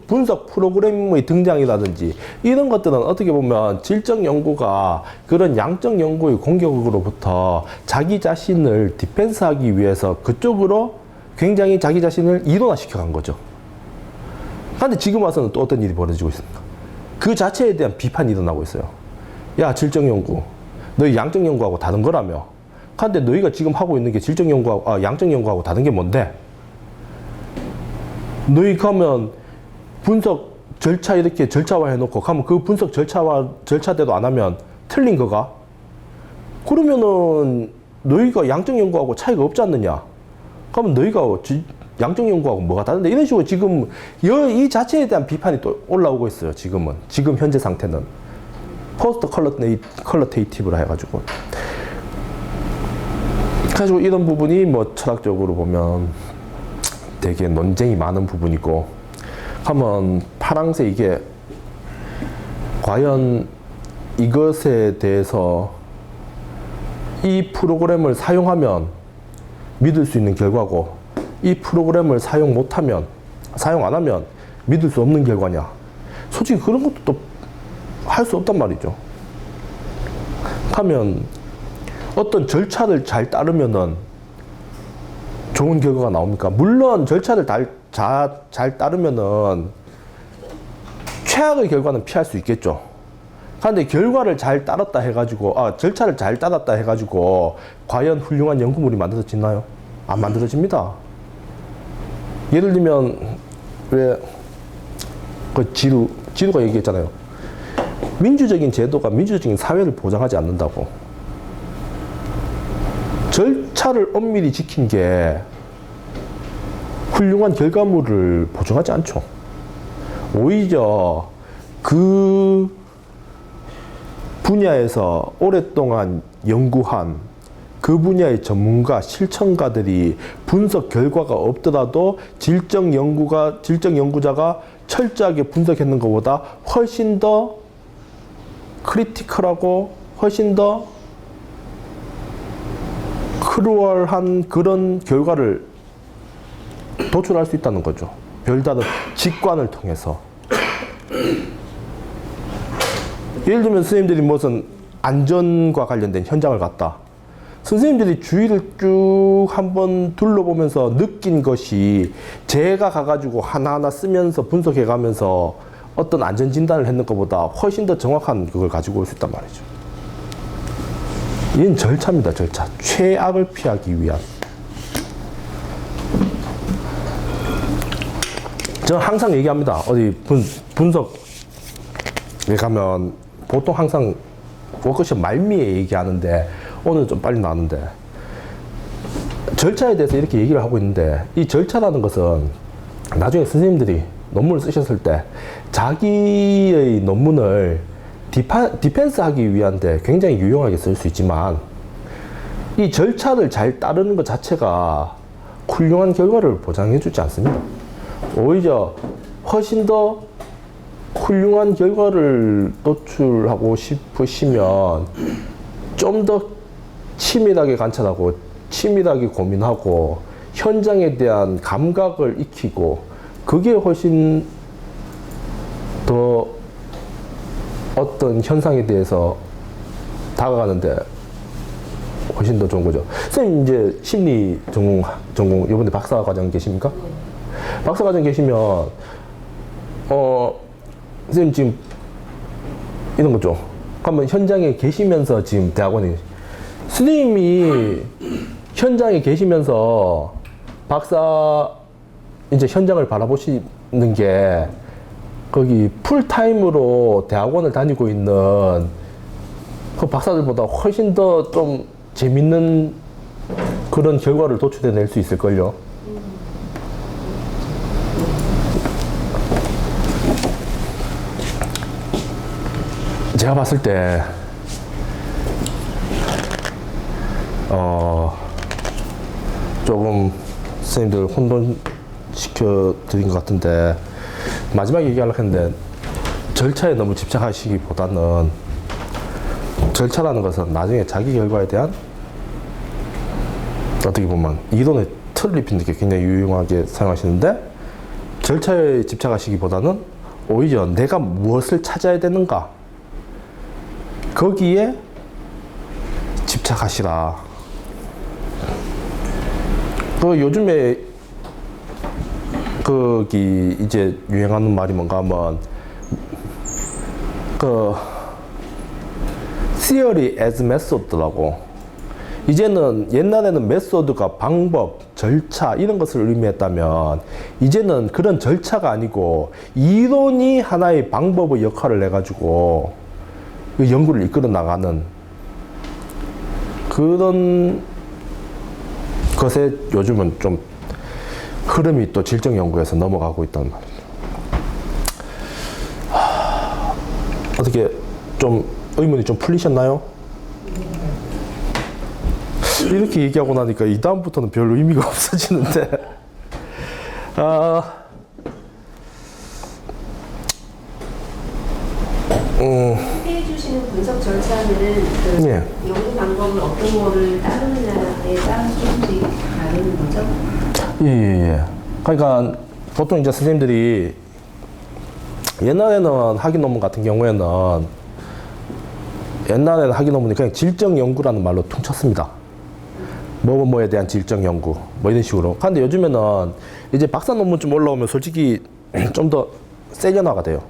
분석 프로그램의 등장이라든지 이런 것들은 어떻게 보면 질적 연구가 그런 양적 연구의 공격으로부터 자기 자신을 디펜스하기 위해서 그쪽으로 굉장히 자기 자신을 이론화시켜 간 거죠. 그런데 지금 와서는 또 어떤 일이 벌어지고 있습니까? 그 자체에 대한 비판이 일어나고 있어요. 야, 질적 연구, 너희 양적 연구하고 다른 거라며. 그런데 너희가 지금 하고 있는 게 질적 연구하고 양적 연구하고 다른 게 뭔데? 너희 가면 분석 절차 이렇게 절차화 해놓고 가면 그 분석 절차대로 안 하면 틀린 거가? 그러면은 너희가 양적 연구하고 차이가 없지 않느냐? 그러면 너희가 양적 연구하고 뭐가 다른데? 이런 식으로 지금 이 자체에 대한 비판이 또 올라오고 있어요. 지금 현재 상태는 포스트 퀄리테이티브라 해가지고 이런 부분이 뭐 철학적으로 보면 되게 논쟁이 많은 부분이고 하면 파랑새 이게 과연 이것에 대해서 이 프로그램을 사용하면 믿을 수 있는 결과고 이 프로그램을 사용 안 하면 믿을 수 없는 결과냐. 솔직히 그런 것도 또 할 수 없단 말이죠. 하면 어떤 절차를 잘 따르면은 좋은 결과가 나옵니까? 물론 절차를 잘 따르면은 최악의 결과는 피할 수 있겠죠. 그런데 결과를 잘 따랐다 해가지고 절차를 잘 따랐다 해가지고 과연 훌륭한 연구물이 만들어지나요? 안 만들어집니다. 예를 들면 왜 그 지루가 얘기했잖아요. 민주적인 제도가 민주적인 사회를 보장하지 않는다고. 절차를 엄밀히 지킨 게 훌륭한 결과물을 보증하지 않죠. 오히려 그 분야에서 오랫동안 연구한 그 분야의 전문가, 실천가들이 분석 결과가 없더라도 질적 연구자가 철저하게 분석했는 것보다 훨씬 더 크리티컬하고 훨씬 더 크루얼한 그런 결과를 도출할 수 있다는 거죠. 별다른 직관을 통해서. 예를 들면 선생님들이 무슨 안전과 관련된 현장을 갔다. 선생님들이 주위를 쭉 한번 둘러보면서 느낀 것이 제가 가가지고 하나하나 쓰면서 분석해가면서 어떤 안전진단을 했는 것보다 훨씬 더 정확한 그걸 가지고 올 수 있단 말이죠. 이건 절차입니다, 절차. 최악을 피하기 위한. 저는 항상 얘기합니다. 어디 분석에 가면 보통 항상 워크숍 말미에 얘기하는데 오늘 좀 빨리 나왔는데 절차에 대해서 이렇게 얘기를 하고 있는데 이 절차라는 것은 나중에 선생님들이 논문을 쓰셨을 때 자기의 논문을 디펜스 하기 위한데 굉장히 유용하게 쓸 수 있지만 이 절차를 잘 따르는 것 자체가 훌륭한 결과를 보장해 주지 않습니다. 오히려 훨씬 더 훌륭한 결과를 도출하고 싶으시면 좀 더 치밀하게 관찰하고 치밀하게 고민하고 현장에 대한 감각을 익히고 그게 훨씬 더 어떤 현상에 대해서 다가가는데 훨씬 더 좋은 거죠. 선생님 이제 심리 전공 이번에 박사 과정 계십니까? 박사 과정 계시면 선생님 지금 이런 거죠. 한번 현장에 계시면서 지금 대학원에 선생님이 현장에 계시면서 박사 이제 현장을 바라보시는 게 거기 풀타임으로 대학원을 다니고 있는 그 박사들보다 훨씬 더 좀 재밌는 그런 결과를 도출해낼 수 있을걸요. 제가 봤을 때 조금 선생님들 혼돈시켜 드린 것 같은데 마지막에 얘기하려고 했는데 절차에 너무 집착하시기보다는 절차라는 것은 나중에 자기 결과에 대한 어떻게 보면 이론의 틀을 입히는 게 굉장히 유용하게 사용하시는데 절차에 집착하시기보다는 오히려 내가 무엇을 찾아야 되는가 거기에 집착하시라. 그 요즘에 거기 이제 유행하는 말이 뭔가 하면 그 theory as method라고. 이제는 옛날에는 메소드가 방법, 절차 이런 것을 의미했다면 이제는 그런 절차가 아니고 이론이 하나의 방법의 역할을 해가지고 그 연구를 이끌어 나가는 그런 것에 요즘은 좀 흐름이 또 질적 연구에서 넘어가고 있단 말이에요. 어떻게 좀 의문이 좀 풀리셨나요? 이렇게 얘기하고 나니까 이 다음부터는 별로 의미가 없어지는데 소개해 주시는 분석 절차는 그 예. 연구 방법을 어떤 거를 따르느냐에 따라서 조금씩 다르는 거죠? 예. 그러니까 보통 이제 선생님들이 옛날에는 학위 논문 같은 경우에는 옛날에는 학위 논문이 그냥 질적 연구라는 말로 퉁쳤습니다. 뭐에 대한 질적 연구 뭐 이런 식으로. 그런데 요즘에는 이제 박사 논문 좀 올라오면 솔직히 좀 더 세련화가 돼요.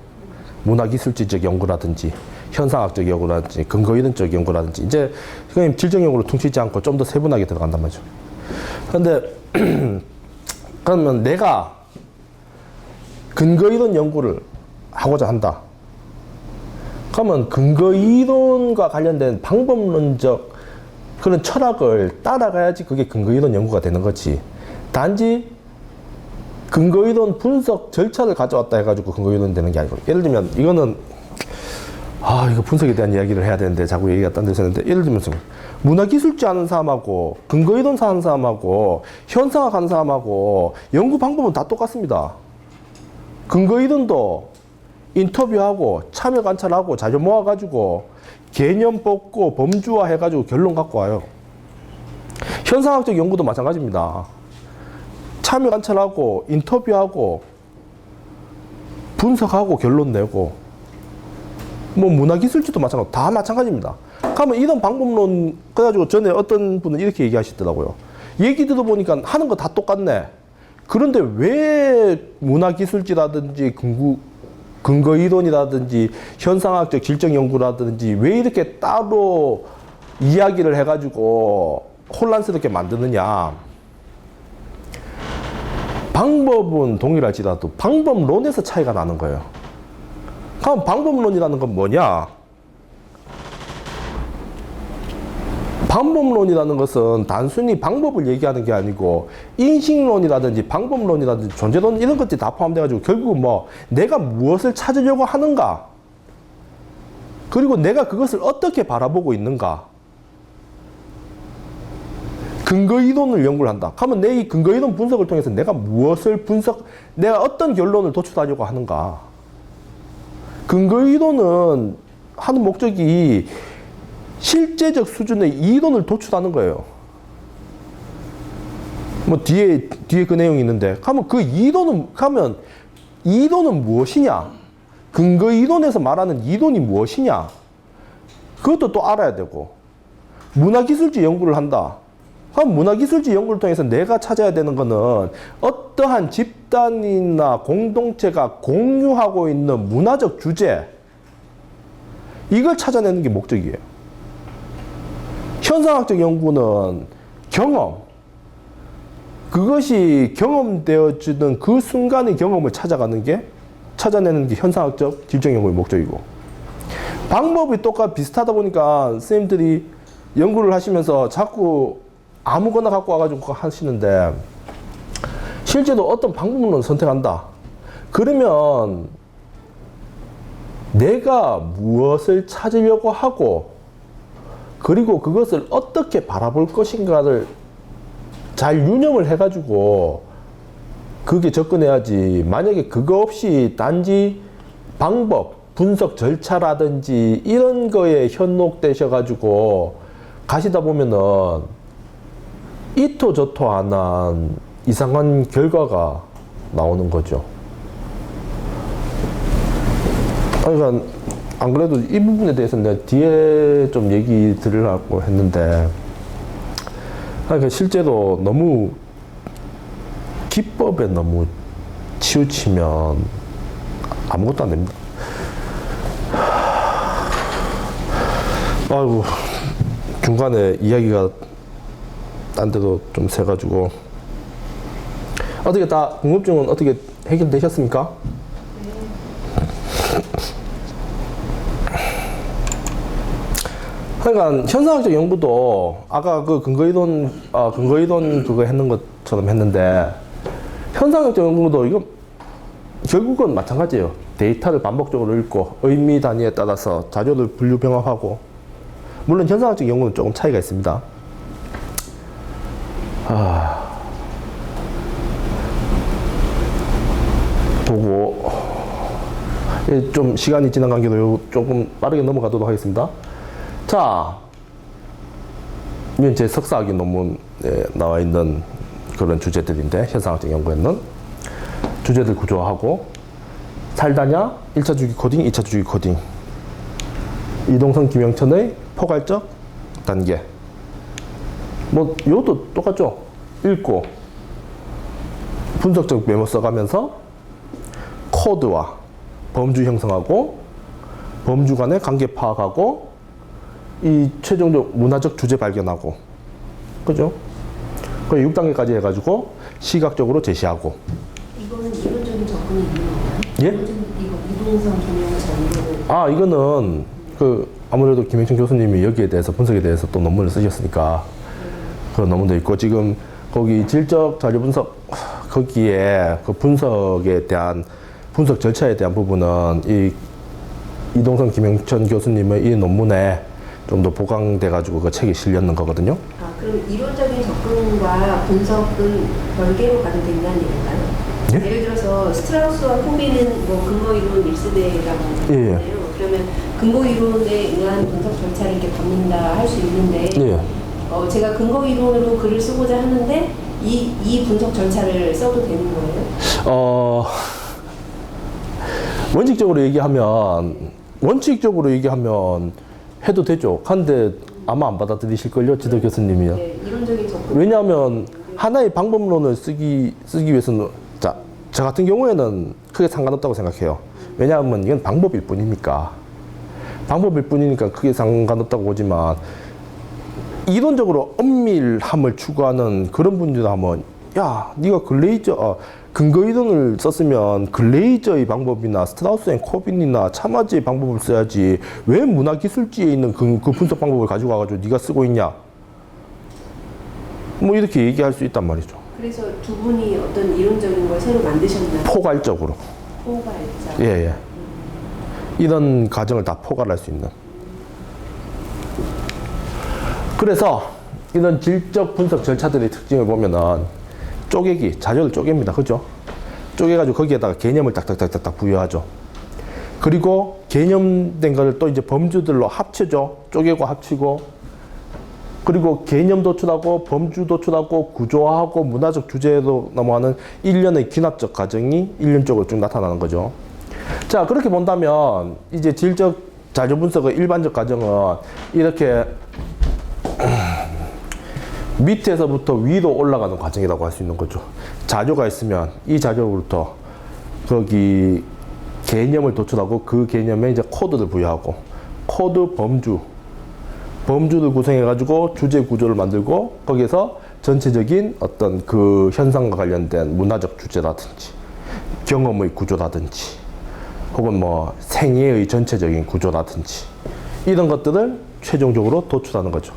문화기술지적 연구라든지 현상학적 연구라든지 근거 이론적 연구라든지 이제 그냥 질적 연구로 퉁치지 않고 좀 더 세분하게 들어간단 말이죠. 그런데 그러면 내가 근거 이론 연구를 하고자 한다. 그러면 근거 이론과 관련된 방법론적 그런 철학을 따라가야지 그게 근거 이론 연구가 되는 거지. 단지 근거 이론 분석 절차를 가져왔다 해가지고 근거 이론 되는 게 아니고, 예를 들면 이거는 이거 분석에 대한 이야기를 해야 되는데 자꾸 얘기가 딴 데서 했는데, 예를 들면 문화기술지 하는 사람하고 근거 이론 하는 사람하고 현상학 하는 사람하고 연구 방법은 다 똑같습니다. 근거 이론도 인터뷰하고 참여 관찰하고 자료 모아가지고 개념 뽑고 범주화 해가지고 결론 갖고 와요. 현상학적 연구도 마찬가지입니다. 참여 관찰하고 인터뷰하고 분석하고 결론 내고, 뭐 문화기술지도 마찬가지, 다 마찬가지입니다. 그러면 이런 방법론, 그래가지고 전에 어떤 분은 이렇게 얘기하시더라고요. 얘기 들어보니까 하는 거 다 똑같네. 그런데 왜 문화기술지라든지 근거 이론이라든지 현상학적 질적 연구라든지 왜 이렇게 따로 이야기를 해가지고 혼란스럽게 만드느냐. 방법은 동일할지라도 방법론에서 차이가 나는 거예요. 그럼 방법론이라는 건 뭐냐? 방법론이라는 것은 단순히 방법을 얘기하는 게 아니고 인식론이라든지 방법론이라든지 존재론 이런 것들이 다 포함돼가지고 결국은 뭐 내가 무엇을 찾으려고 하는가, 그리고 내가 그것을 어떻게 바라보고 있는가, 근거 이론을 연구를 한다. 그러면 내 이 근거 이론 분석을 통해서 내가 무엇을 내가 어떤 결론을 도출하려고 하는가. 근거 이론은 하는 목적이 실제적 수준의 이론을 도출하는 거예요. 뭐 뒤에 그 내용이 있는데, 그러면 그 이론은 무엇이냐? 근거 이론에서 말하는 이론이 무엇이냐? 그것도 또 알아야 되고, 문화기술지 연구를 한다. 그럼 문화기술지 연구를 통해서 내가 찾아야 되는 거는 어떠한 집단이나 공동체가 공유하고 있는 문화적 주제, 이걸 찾아내는 게 목적이에요. 현상학적 연구는 경험, 그것이 경험되어지는 그 순간의 경험을 찾아내는 게 현상학적 질적 연구의 목적이고, 방법이 비슷하다 보니까 선생님들이 연구를 하시면서 자꾸 아무거나 갖고 와가지고 하시는데, 실제로 어떤 방법론을 선택한다. 그러면 내가 무엇을 찾으려고 하고, 그리고 그것을 어떻게 바라볼 것인가를 잘 유념을 해가지고 그게 접근해야지, 만약에 그거 없이 단지 방법, 분석 절차라든지 이런 거에 현혹되셔가지고 가시다 보면은 이토저토 안 한 이상한 결과가 나오는 거죠. 그러니까 안 그래도 이 부분에 대해서는 내가 뒤에 좀 얘기 드리려고 했는데, 그러니까 실제로 너무 기법에 너무 치우치면 아무것도 안 됩니다. 아이고, 중간에 이야기가 딴 데도 좀 새가지고. 어떻게 다 궁금증은 어떻게 해결되셨습니까? 그러니까 현상학적 연구도 아까 그 근거 이론 그거 했는 것처럼 했는데, 현상학적 연구도 이거 결국은 마찬가지예요. 데이터를 반복적으로 읽고 의미 단위에 따라서 자료를 분류 병합하고, 물론 현상학적 연구는 조금 차이가 있습니다. 보고 좀 시간이 지난 관계로 조금 빠르게 넘어가도록 하겠습니다. 자, 이건 제 석사학위 논문에 나와 있는 그런 주제들인데, 현상학적 연구에는 주제들 구조하고, 살다냐, 1차 주기 코딩, 2차 주기 코딩, 이동성 김영천의 포괄적 단계, 뭐 이것도 똑같죠. 읽고 분석적 메모 써가면서 코드와 범주 형성하고, 범주 간의 관계 파악하고, 이 최종적 문화적 주제 발견하고, 그죠? 그 6단계까지 해가지고 시각적으로 제시하고. 이거는 이론적인 접근이 있는 건가요? 예? 이거 이동성 김영 전교를 아, 이거는 아무래도 김영천 교수님이 여기에 대해서 분석에 대해서 또 논문을 쓰셨으니까 그 논문도 있고, 지금 거기 질적 자료 분석 거기에 그 분석에 대한 분석 절차에 대한 부분은 이 이동성 김영천 교수님의 이 논문에 좀 더 보강돼 가지고 그 책이 실렸는 거거든요. 아, 그럼 이론적인 접근과 분석은 별개로 가도 된다는 얘기인가요? 예? 예를 들어서 스트라우스와 코비는 뭐 근거 이론 밀수대라고 예. 하잖아요. 그러면 근거 이론에 의한 분석 절차를 이렇게 밟는다 할 수 있는데 예. 제가 근거 이론으로 글을 쓰고자 하는데 이 분석 절차를 써도 되는 거예요? 원칙적으로 얘기하면 해도 되죠. 근데 아마 안 받아들이실걸요, 지도 교수님이요. 네, 이론적인 접근. 왜냐하면 하나의 방법론을 쓰기 위해서는, 자, 저 같은 경우에는 크게 상관없다고 생각해요. 왜냐하면 이건 방법일 뿐이니까. 크게 상관없다고 보지만, 이론적으로 엄밀함을 추구하는 그런 분들하면, 야, 네가 근거 이론을 썼으면 글레이저의 방법이나 스트라우스 앤 코빈이나 차마지의 방법을 써야지, 왜 문화기술지에 있는 그 분석 방법을 가지고 와가지고 네가 쓰고 있냐, 뭐 이렇게 얘기할 수 있단 말이죠. 그래서 두 분이 어떤 이론적인 걸 새로 만드셨나요? 포괄적으로. 포괄적. 예. 이런 과정을 다 포괄할 수 있는. 그래서 이런 질적 분석 절차들의 특징을 보면은 자료를 쪼갭니다. 그죠? 쪼개가지고 거기에다가 개념을 딱딱딱딱 부여하죠. 그리고 개념된 거를 또 이제 범주들로 합치죠. 쪼개고 합치고. 그리고 개념 도출하고 범주 도출하고 구조화하고 문화적 주제로 넘어가는 일련의 귀납적 과정이 일련적으로 쭉 나타나는 거죠. 자, 그렇게 본다면 이제 질적 자료 분석의 일반적 과정은 이렇게 밑에서부터 위로 올라가는 과정이라고 할 수 있는 거죠. 자료가 있으면 이 자료로부터 거기 개념을 도출하고 그 개념에 이제 코드를 부여하고, 코드 범주를 구성해 가지고 주제 구조를 만들고, 거기에서 전체적인 어떤 그 현상과 관련된 문화적 주제라든지 경험의 구조라든지 혹은 뭐 생애의 전체적인 구조라든지 이런 것들을 최종적으로 도출하는 거죠.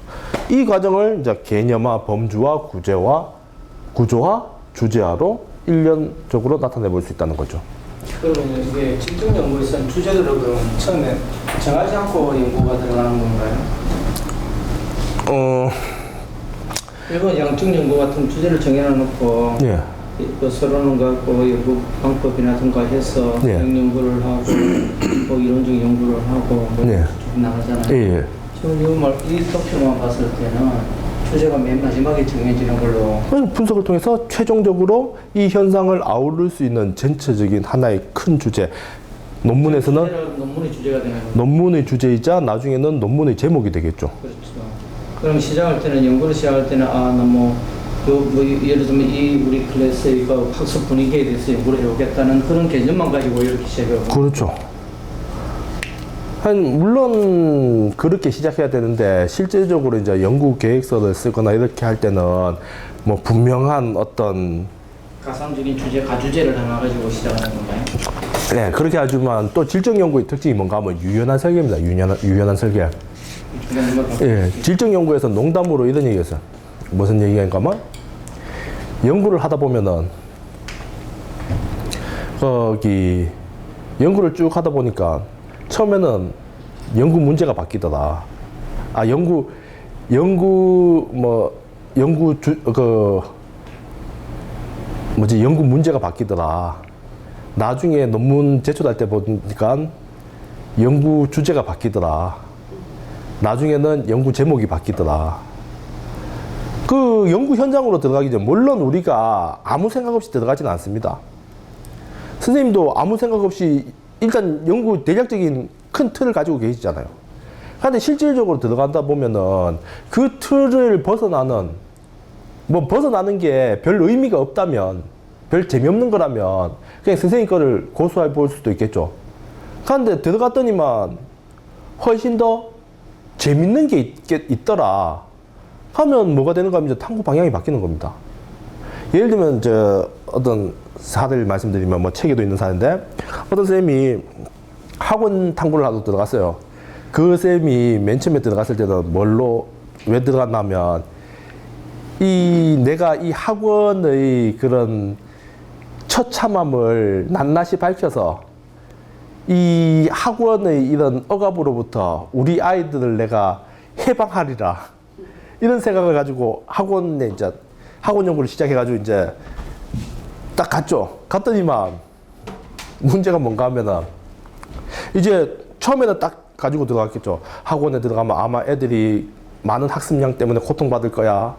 이 과정을 이제 개념화, 범주화, 구조화, 주제화로 일련적으로 나타내 볼 수 있다는 거죠. 그러면 이게 질적 연구에서는 주제를 그럼 처음에 정하지 않고 연구가 들어가는 건가요? 일본 양적 연구 같은 주제를 정해놓고 예. 그 서론을 갖고 연구 방법이라든가 해서 예. 연구를 하고 뭐 이론적 연구를 하고 뭐 예. 나가잖아요. 예. 지금 이 도표만 봤을 때는 주제가 맨 마지막에 정해지는 걸로. 그래서 분석을 통해서 최종적으로 이 현상을 아우를 수 있는 전체적인 하나의 큰 주제. 논문에서는 논문의 주제가 되는 거죠. 논문의 주제이자 나중에는 논문의 제목이 되겠죠. 그렇죠. 그럼 시작할 때는 연구를 시작할 때는 예를 들면 이 우리 클래스의 그 학습 분위기에 대해서 연구를 해오겠다는 그런 개념만 가지고 이렇게 시작하고. 그렇죠. 물론 그렇게 시작해야 되는데 실제적으로 이제 연구 계획서를 쓰거나 이렇게 할 때는 뭐 분명한 어떤 가상적인 주제, 가주제를 하나 가지고 시작하는 건가요? 네, 그렇게 하지만 또 질적 연구의 특징이 뭔가 하면 유연한 설계입니다. 유연한 설계. 예, 질적 연구에서 농담으로 이런 얘기가 있어요. 무슨 얘기인가 하면 연구를 하다 보면은 거기 연구를 쭉 하다 보니까 처음에는 연구 문제가 바뀌더라. 연구 문제가 바뀌더라. 나중에 논문 제출할 때 보니까 연구 주제가 바뀌더라. 나중에는 연구 제목이 바뀌더라. 그 연구 현장으로 들어가기 전 물론 우리가 아무 생각 없이 들어가지는 않습니다. 선생님도 아무 생각 없이 일단 연구 대략적인 큰 틀을 가지고 계시잖아요. 그런데 실질적으로 들어간다 보면은 그 틀을 벗어나는 게 별 의미가 없다면, 별 재미없는 거라면 그냥 선생님 거를 고수해 볼 수도 있겠죠. 그런데 들어갔더니만 훨씬 더 재밌는 게 있더라 하면 뭐가 되는가 하면 이제 탐구 방향이 바뀌는 겁니다. 예를 들면 어떤 사례를 말씀드리면 뭐 책에도 있는 사례인데 어떤 쌤이 학원 탐구를 하러 들어갔어요. 그 쌤이 맨 처음에 들어갔을 때는 왜 들어갔냐면 내가 이 학원의 그런 처참함을 낱낱이 밝혀서 이 학원의 이런 억압으로부터 우리 아이들을 내가 해방하리라 이런 생각을 가지고 학원 연구를 시작해가지고 이제 딱 갔죠. 갔더니만 문제가 뭔가 하면은 이제 처음에는 딱 가지고 들어갔겠죠. 학원에 들어가면 아마 애들이 많은 학습량 때문에 고통받을 거야.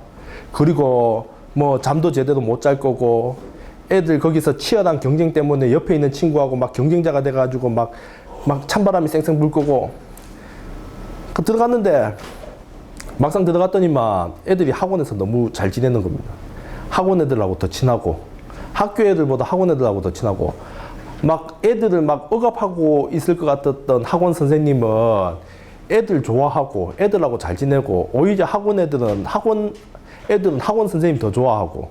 그리고 뭐 잠도 제대로 못 잘 거고 애들 거기서 치열한 경쟁 때문에 옆에 있는 친구하고 막 경쟁자가 돼가지고 막 찬바람이 쌩쌩 불 거고. 들어갔는데 막상 들어갔더니만 애들이 학원에서 너무 잘 지내는 겁니다. 학원 애들하고 더 친하고 학교 애들보다 학원 애들하고 더 친하고 막 애들을 막 억압하고 있을 것 같았던 학원 선생님은 애들 좋아하고 애들하고 잘 지내고 오히려 학원 애들은 학원 선생님 더 좋아하고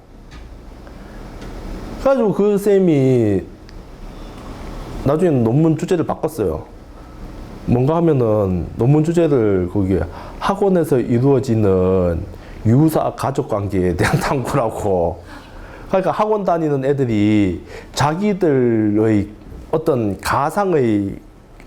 그래가지고 그 쌤이 나중에 논문 주제를 바꿨어요. 뭔가 하면은 논문 주제를 거기에 학원에서 이루어지는 유사 가족 관계에 대한 탐구라고. 그러니까 학원 다니는 애들이 자기들의 어떤 가상의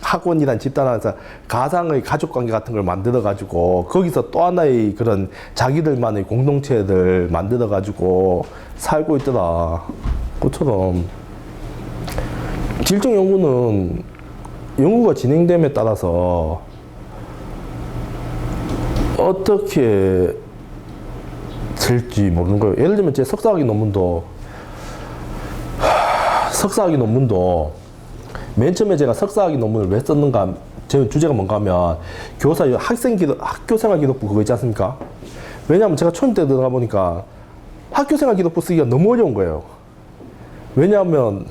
학원이란 집단 안에서 가상의 가족 관계 같은 걸 만들어 가지고 거기서 또 하나의 그런 자기들만의 공동체를 만들어 가지고 살고 있더라. 그처럼 질적 연구는 연구가 진행됨에 따라서 어떻게 될지 모르는 거예요. 예를 들면 제 석사학위 논문도 맨 처음에 제가 석사학위 논문을 왜 썼는가, 제 주제가 뭔가 하면 학교생활기록부 그거 있지 않습니까? 왜냐하면 제가 초임 때 들어가 보니까 학교생활기록부 쓰기가 너무 어려운 거예요. 왜냐하면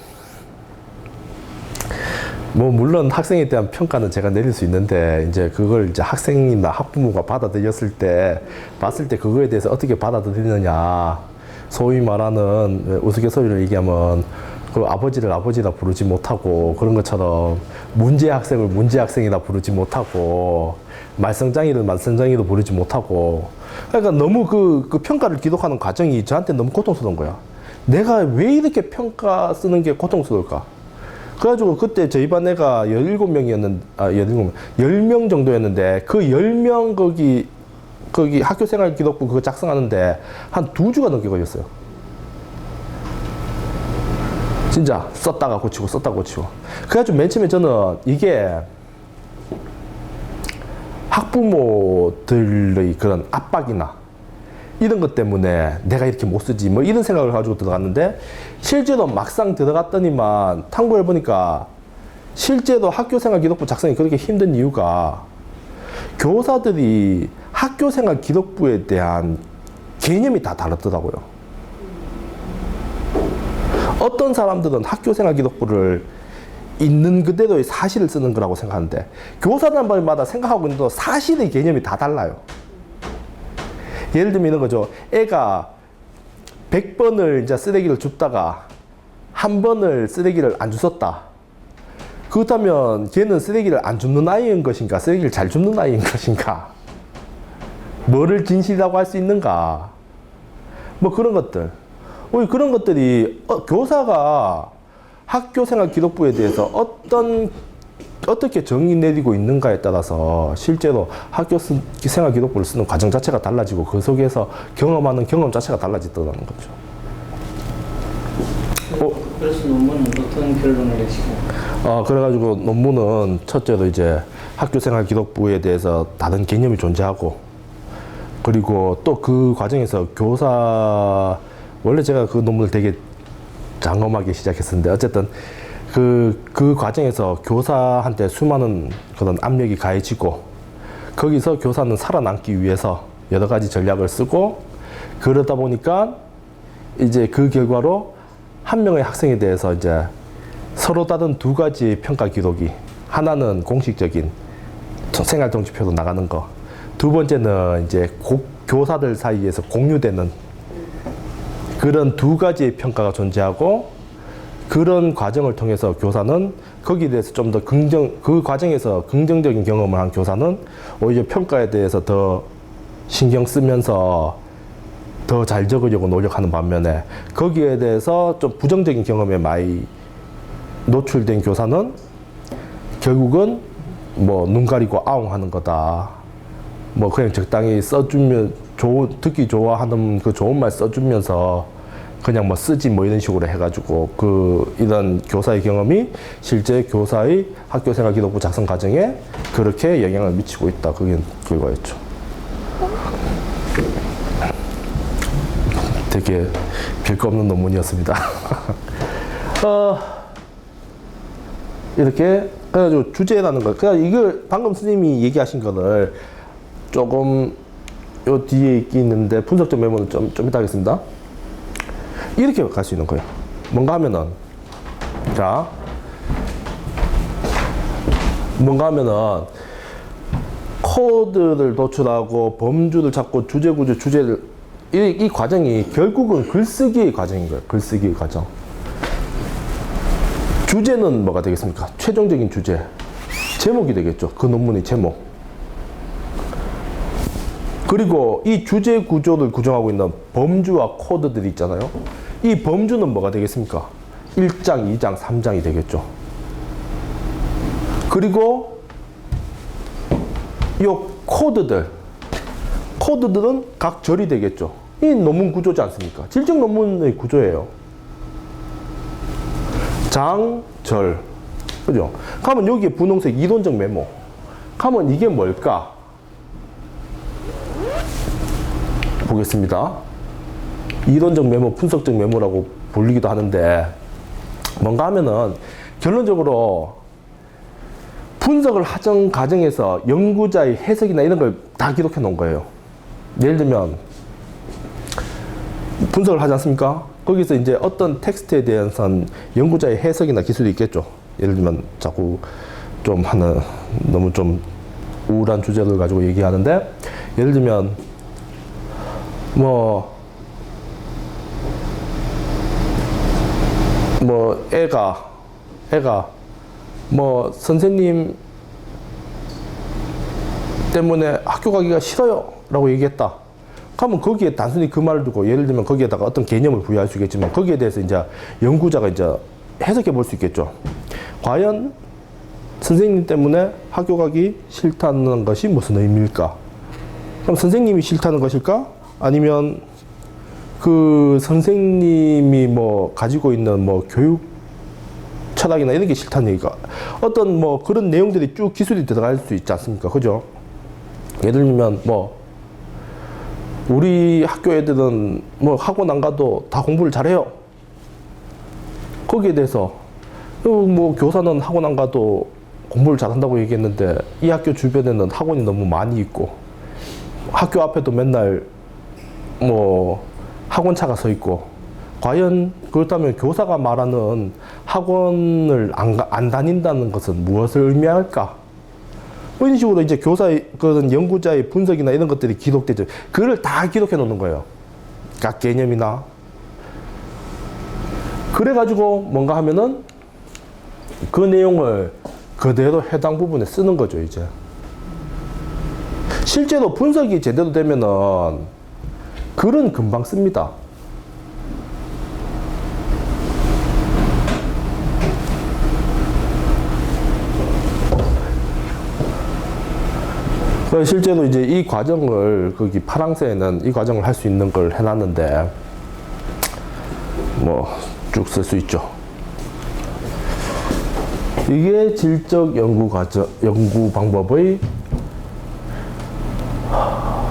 뭐 물론 학생에 대한 평가는 제가 내릴 수 있는데 이제 그걸 이제 학생이나 학부모가 봤을 때 그거에 대해서 어떻게 받아들이느냐, 소위 말하는 우스갯소리를 얘기하면 그 아버지를 아버지라 부르지 못하고 그런 것처럼 문제 학생을 문제 학생이라 부르지 못하고 말썽장이를 말썽장이로 부르지 못하고, 그러니까 너무 그 평가를 기록하는 과정이 저한테 너무 고통스러운 거야. 내가 왜 이렇게 평가 쓰는 게 고통스러울까? 그래가지고 그때 저희 반 애가 10명 정도였는데 그 10명 거기 학교생활 기록부 그거 작성하는데 한 2주가 넘게 걸렸어요. 진짜 썼다가 고치고. 그래가지고 맨 처음에 저는 이게 학부모들의 그런 압박이나 이런 것 때문에 내가 이렇게 못 쓰지 뭐 이런 생각을 가지고 들어갔는데, 실제로 막상 들어갔더니만 탐구해보니까 실제로 학교생활 기록부 작성이 그렇게 힘든 이유가 교사들이 학교생활 기록부에 대한 개념이 다 다르더라고요. 어떤 사람들은 학교생활 기록부를 있는 그대로의 사실을 쓰는 거라고 생각하는데, 교사들마다 생각하고 있는 사실의 개념이 다 달라요. 예를 들면 이런 거죠. 애가 100번을 이제 쓰레기를 줍다가 한 번을 쓰레기를 안 주웠다. 그렇다면 걔는 쓰레기를 안 줍는 아이인 것인가, 쓰레기를 잘 줍는 아이인 것인가, 뭐를 진실이라고 할 수 있는가, 뭐 그런 것들. 그런 것들이 교사가 학교생활 기록부에 대해서 어떻게 정의 내리고 있는가에 따라서 실제로 학교생활 기록부를 쓰는 과정 자체가 달라지고 그 속에서 경험하는 경험 자체가 달라지더라는 거죠. 그래서 논문은 어떤 결론을 내시고? 그래가지고 논문은 첫째로 이제 학교생활 기록부에 대해서 다른 개념이 존재하고, 그리고 또 그 과정에서 원래 제가 그 논문을 되게 장엄하게 시작했었는데 어쨌든 그 과정에서 교사한테 수많은 그런 압력이 가해지고, 거기서 교사는 살아남기 위해서 여러 가지 전략을 쓰고, 그러다 보니까 이제 그 결과로 한 명의 학생에 대해서 이제 서로 다른 2가지 평가 기록이, 하나는 공식적인 생활 동지표로 나가는 거, 2번째는 이제 교사들 사이에서 공유되는 그런 두 가지의 평가가 존재하고 그런 과정을 통해서 교사는 거기에 대해서 좀 더 그 과정에서 긍정적인 경험을 한 교사는 오히려 평가에 대해서 더 신경 쓰면서 더 잘 적으려고 노력하는 반면에 거기에 대해서 좀 부정적인 경험에 많이 노출된 교사는 결국은 뭐 눈 가리고 아웅하는 거다. 뭐 그냥 적당히 써주면 듣기 좋아하는 그 좋은 말 써주면서 그냥 뭐 쓰지 뭐 이런 식으로 해가지고 이런 교사의 경험이 실제 교사의 학교생활 기록부 작성 과정에 그렇게 영향을 미치고 있다. 그게 그거였죠. 되게 별거 없는 논문이었습니다. 이렇게 그래가지고 주제라는 거. 그냥 이걸 방금 선생님이 얘기하신 거를 조금 요 뒤에 있는데 분석적 메모는 좀 이따 하겠습니다. 이렇게 갈 수 있는 거예요. 뭔가 하면은 코드를 도출하고 범주를 찾고 주제를 이 과정이 결국은 글쓰기의 과정인 거예요. 글쓰기의 과정. 주제는 뭐가 되겠습니까? 최종적인 주제. 제목이 되겠죠. 그 논문의 제목. 그리고 이 주제 구조를 구성하고 있는 범주와 코드들이 있잖아요. 이 범주는 뭐가 되겠습니까? 1장, 2장, 3장이 되겠죠. 그리고 이 코드들은 각 절이 되겠죠. 이 논문 구조지 않습니까? 질적 논문의 구조예요. 장, 절. 그죠? 그러면 여기에 분홍색 이론적 메모. 그러면 이게 뭘까? 보겠습니다. 이론적 메모, 분석적 메모라고 불리기도 하는데 뭔가 하면은 결론적으로 분석을 하던 과정에서 연구자의 해석이나 이런 걸 다 기록해 놓은 거예요. 예를 들면 분석을 하지 않습니까? 거기서 이제 어떤 텍스트에 대해서는 연구자의 해석이나 기술이 있겠죠. 예를 들면 자꾸 좀 너무 좀 우울한 주제를 가지고 얘기하는데 예를 들면 애가 선생님 때문에 학교 가기가 싫어요 라고 얘기했다. 그러면 거기에 단순히 그 말을 두고 예를 들면 거기에다가 어떤 개념을 부여할 수 있겠지만 거기에 대해서 이제 연구자가 이제 해석해 볼 수 있겠죠. 과연 선생님 때문에 학교 가기 싫다는 것이 무슨 의미일까? 그럼 선생님이 싫다는 것일까? 아니면 그 선생님이 가지고 있는 교육 철학이나 이런 게 싫다는 얘기가 어떤 그런 내용들이 쭉 기술이 들어갈 수 있지 않습니까? 그죠? 예를 들면 우리 학교 애들은 학원 안 가도 다 공부를 잘해요. 거기에 대해서 교사는 학원 안 가도 공부를 잘한다고 얘기했는데 이 학교 주변에는 학원이 너무 많이 있고 학교 앞에도 맨날 학원차가 서 있고 과연 그렇다면 교사가 말하는 학원을 안 다닌다는 것은 무엇을 의미할까? 이런 식으로 이제 교사의 그런 연구자의 분석이나 이런 것들이 기록되죠. 그걸 다 기록해 놓는 거예요. 각 개념이나. 그래가지고 뭔가 하면은 그 내용을 그대로 해당 부분에 쓰는 거죠, 이제. 실제로 분석이 제대로 되면은 글은 금방 씁니다. 실제로 이제 이 과정을 거기 파랑새에는 이 과정을 할 수 있는 걸 해놨는데 쭉 쓸 수 있죠. 이게 질적 연구 방법의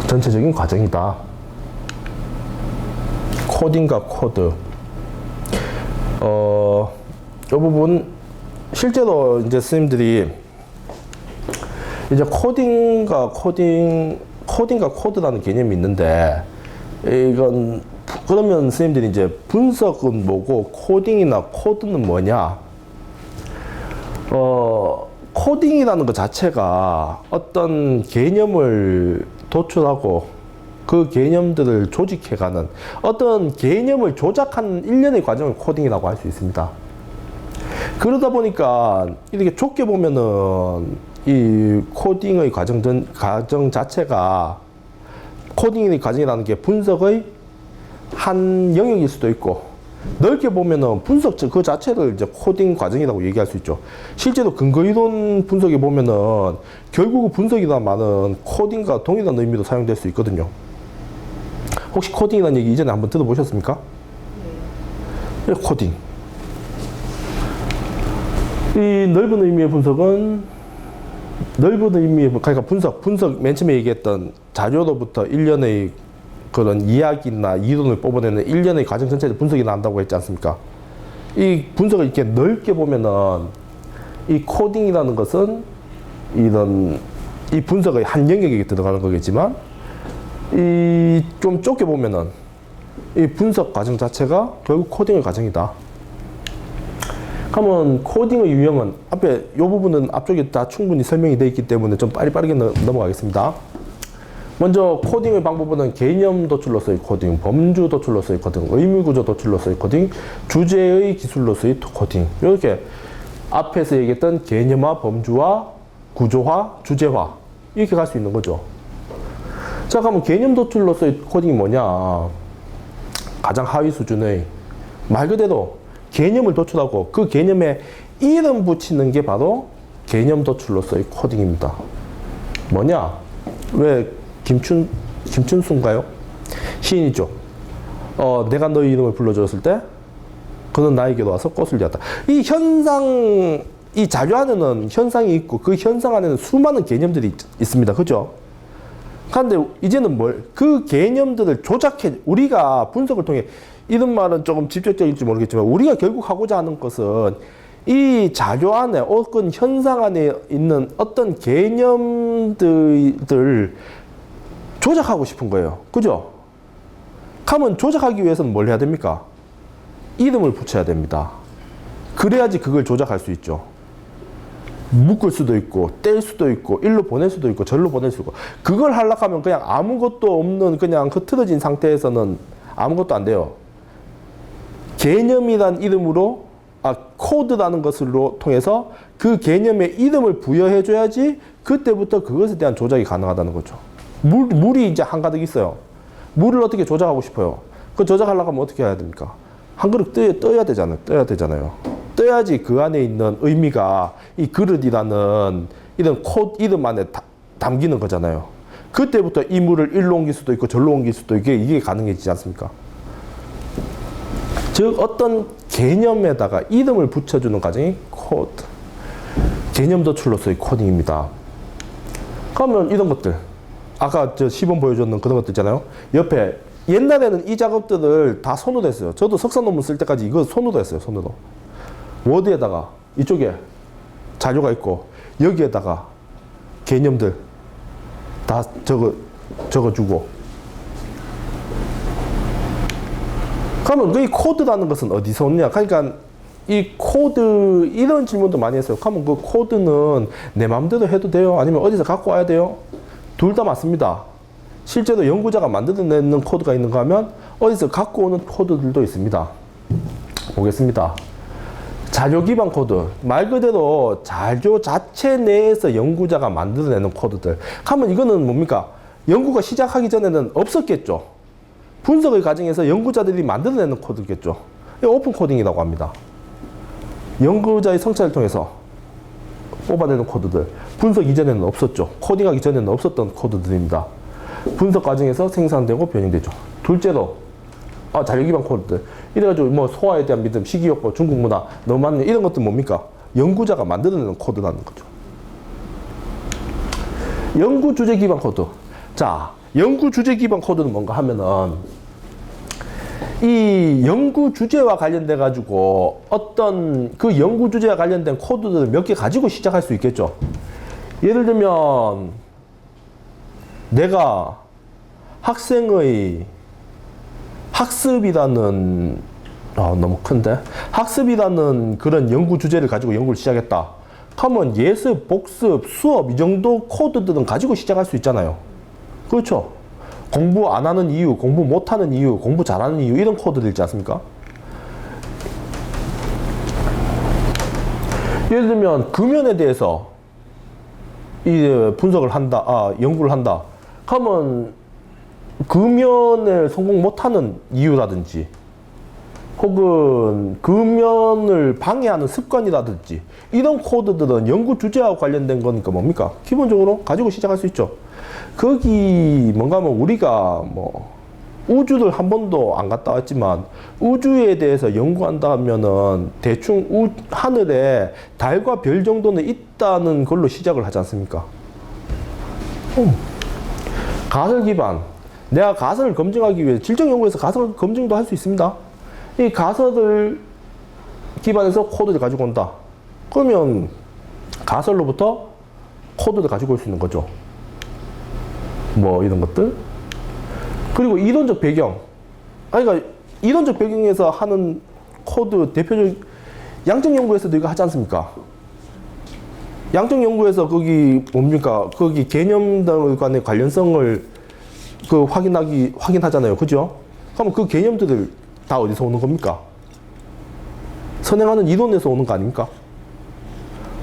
전체적인 과정이다. 코딩과 코드. 이 부분 실제로 이제 스님들이 이제 코딩과 코드라는 개념이 있는데 이건 그러면 선생님들이 이제 분석은 뭐고 코딩이나 코드는 뭐냐? 코딩이라는 것 자체가 어떤 개념을 도출하고 그 개념들을 조직해가는 어떤 개념을 조작하는 일련의 과정을 코딩이라고 할 수 있습니다. 그러다 보니까 이렇게 좁게 보면은 이 코딩의 과정 자체가 코딩의 과정이라는 게 분석의 한 영역일 수도 있고, 넓게 보면은 분석 그 자체를 이제 코딩 과정이라고 얘기할 수 있죠. 실제로 근거이론 분석에 보면은 결국 분석이라는 말은 코딩과 동일한 의미로 사용될 수 있거든요. 혹시 코딩이라는 얘기 이전에 한번 들어보셨습니까? 네. 코딩. 이 넓은 의미의 분석은 그러니까 분석 맨 처음에 얘기했던 자료로부터 일련의 그런 이야기나 이론을 뽑아내는 일련의 과정 전체를 분석이 난다고 했지 않습니까? 이 분석을 이렇게 넓게 보면은 이 코딩이라는 것은 이 분석의 한 영역에 들어가는 거겠지만, 이 좀 좁게 보면은 이 분석 과정 자체가 결국 코딩의 과정이다. 그러면 코딩의 유형은 앞에 이 부분은 앞쪽에 다 충분히 설명이 되어 있기 때문에 좀 빠르게 넘어가겠습니다. 먼저 코딩의 방법은 개념 도출로서의 코딩, 범주 도출로서의 코딩, 의미구조 도출로서의 코딩, 주제의 기술로서의 코딩. 이렇게 앞에서 얘기했던 개념화, 범주화, 구조화, 주제화 이렇게 갈 수 있는 거죠. 자, 그러면 개념 도출로서의 코딩이 뭐냐? 가장 하위 수준의 말 그대로 개념을 도출하고 그 개념에 이름 붙이는 게 바로 개념 도출로서의 코딩입니다. 뭐냐? 왜 김춘수인가요? 시인이죠. 내가 너의 이름을 불러주었을 때 그는 나에게로 와서 꽃을 지었다. 이 현상, 이 자료 안에는 현상이 있고 그 현상 안에는 수많은 개념들이 있습니다. 그죠? 그런데 이제는 그 개념들을 우리가 분석을 통해, 이런 말은 조금 직접적일지 모르겠지만, 우리가 결국 하고자 하는 것은 이 자료 안에 혹은 현상 안에 있는 어떤 개념들을 조작하고 싶은 거예요. 그죠? 그러면 조작하기 위해서는 뭘 해야 됩니까? 이름을 붙여야 됩니다. 그래야지 그걸 조작할 수 있죠. 묶을 수도 있고, 뗄 수도 있고, 일로 보낼 수도 있고, 절로 보낼 수도 있고. 그걸 하려고 하면 그냥 아무것도 없는 그냥 흐트러진 상태에서는 아무것도 안 돼요. 개념이란 이름으로, 코드라는 것으로 통해서 그 개념에 이름을 부여해줘야지 그때부터 그것에 대한 조작이 가능하다는 거죠. 물이 이제 한가득 있어요. 물을 어떻게 조작하고 싶어요? 그 조작하려고 하면 어떻게 해야 됩니까? 한 그릇 떠야 되잖아요. 떠야지 그 안에 있는 의미가 이 그릇이라는 이런 이름 안에 담기는 거잖아요. 그때부터 이 물을 일로 옮길 수도 있고 절로 옮길 수도 있고 이게 가능해지지 않습니까? 즉 어떤 개념에다가 이름을 붙여주는 과정이 코드, 개념 도출로서의 코딩입니다. 그러면 이런 것들, 아까 저 시범 보여줬는 그런 것들 있잖아요. 옆에 옛날에는 이 작업들을 다 손으로 했어요. 저도 석사 논문 쓸 때까지 이거 손으로 했어요. 손으로. 워드에다가 이쪽에 자료가 있고 여기에다가 개념들 다 적어주고. 그러면 이 코드라는 것은 어디서 오느냐? 그러니까 이 코드, 이런 질문도 많이 했어요. 그러면 그 코드는 내 마음대로 해도 돼요? 아니면 어디서 갖고 와야 돼요? 둘 다 맞습니다. 실제로 연구자가 만들어내는 코드가 있는가 하면 어디서 갖고 오는 코드들도 있습니다. 보겠습니다. 자료 기반 코드, 말 그대로 자료 자체 내에서 연구자가 만들어내는 코드들. 그러면 이거는 뭡니까? 연구가 시작하기 전에는 없었겠죠. 분석의 과정에서 연구자들이 만들어내는 코드겠죠. 이거 오픈 코딩이라고 합니다. 연구자의 성찰을 통해서 뽑아내는 코드들. 분석 이전에는 없었죠. 코딩하기 전에는 없었던 코드들입니다. 분석 과정에서 생산되고 변형되죠. 둘째로 자료 기반 코드들. 이래가지고 뭐 소화에 대한 믿음, 식이요법, 중국 문화, 너무 많네. 이런 것들 뭡니까? 연구자가 만들어내는 코드라는 거죠. 연구 주제 기반 코드. 자, 연구 주제 기반 코드는 뭔가 하면은 이 연구 주제와 관련돼 가지고 어떤 그 연구 주제와 관련된 코드들을 몇 개 가지고 시작할 수 있겠죠. 예를 들면 내가 학생의 학습이라는 너무 큰데 학습이라는 그런 연구 주제를 가지고 연구를 시작했다. 그러면 예습, 복습, 수업 이 정도 코드들은 가지고 시작할 수 있잖아요. 그렇죠. 공부 안 하는 이유, 공부 못 하는 이유, 공부 잘하는 이유 이런 코드들 있지 않습니까? 예를 들면 금연에 대해서 이제 분석을 한다, 연구를 한다. 그러면 금연을 성공 못하는 이유라든지, 혹은 금연을 방해하는 습관이라든지 이런 코드들은 연구 주제와 관련된 거니까 뭡니까? 기본적으로 가지고 시작할 수 있죠. 거기 뭔가 하면 우리가 뭐 우주를 한 번도 안 갔다 왔지만 우주에 대해서 연구한다 하면은 대충 하늘에 달과 별 정도는 있다는 걸로 시작을 하지 않습니까? 가설 기반. 내가 가설을 검증하기 위해 질적 연구에서 가설 검증도 할 수 있습니다. 이 가설을 기반해서 코드를 가지고 온다. 그러면 가설로부터 코드를 가지고 올 수 있는 거죠. 뭐 이런 것들. 그리고 이론적 배경. 그러니까 이론적 배경에서 하는 코드 대표적 양적 연구에서도 이거 하지 않습니까? 양적 연구에서 거기 뭡니까? 거기 개념들 간의 관련성을 확인하잖아요. 그죠? 그럼 그 개념들을 다 어디서 오는 겁니까? 선행하는 이론에서 오는 거 아닙니까?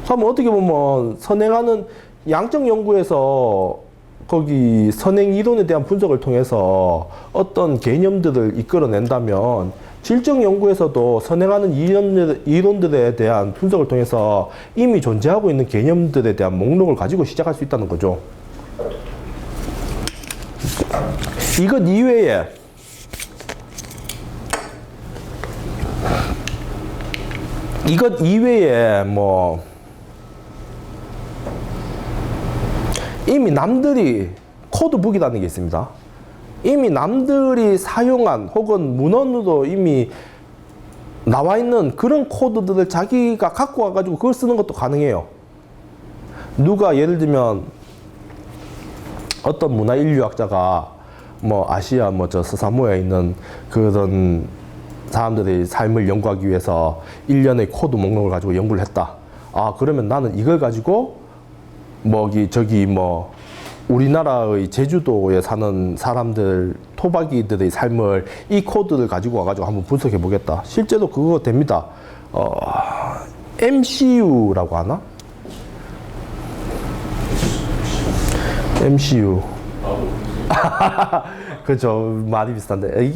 그럼 어떻게 보면 선행하는 양적 연구에서 거기 선행 이론에 대한 분석을 통해서 어떤 개념들을 이끌어낸다면 질적 연구에서도 선행하는 이론들에 대한 분석을 통해서 이미 존재하고 있는 개념들에 대한 목록을 가지고 시작할 수 있다는 거죠. 이것 이외에 뭐 이미 남들이 코드북이라는 게 있습니다. 이미 남들이 사용한 혹은 문헌으로 이미 나와 있는 그런 코드들을 자기가 갖고 와가지고 그걸 쓰는 것도 가능해요. 누가 예를 들면 어떤 문화인류학자가 뭐 아시아 뭐 저 서사모에 있는 그런 사람들의 삶을 연구하기 위해서 일련의 코드 목록을 가지고 연구를 했다. 그러면 나는 이걸 가지고 저기 우리나라의 제주도에 사는 사람들, 토박이들의 삶을 이 코드를 가지고 와가지고 한번 분석해 보겠다. 실제로 그거 됩니다. MCU라고 하나? MCU. 그죠. 말이 비슷한데.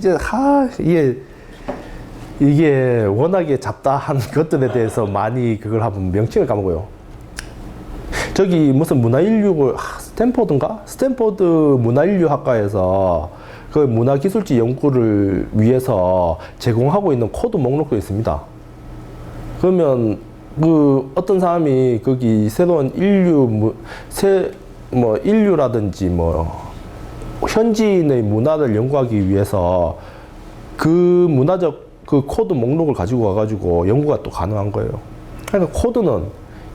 이게 워낙에 잡다한 것들에 대해서 많이 그걸 하면 명칭을 까먹어요. 저기 무슨 문화인류 스탠포드인가? 스탠포드 문화인류학과에서 그 문화기술지 연구를 위해서 제공하고 있는 코드 목록도 있습니다. 그러면 그 어떤 사람이 거기 새로운 인류라든지 현지인의 문화를 연구하기 위해서 그 문화적 그 코드 목록을 가지고 와가지고 연구가 또 가능한 거예요. 그러니까 코드는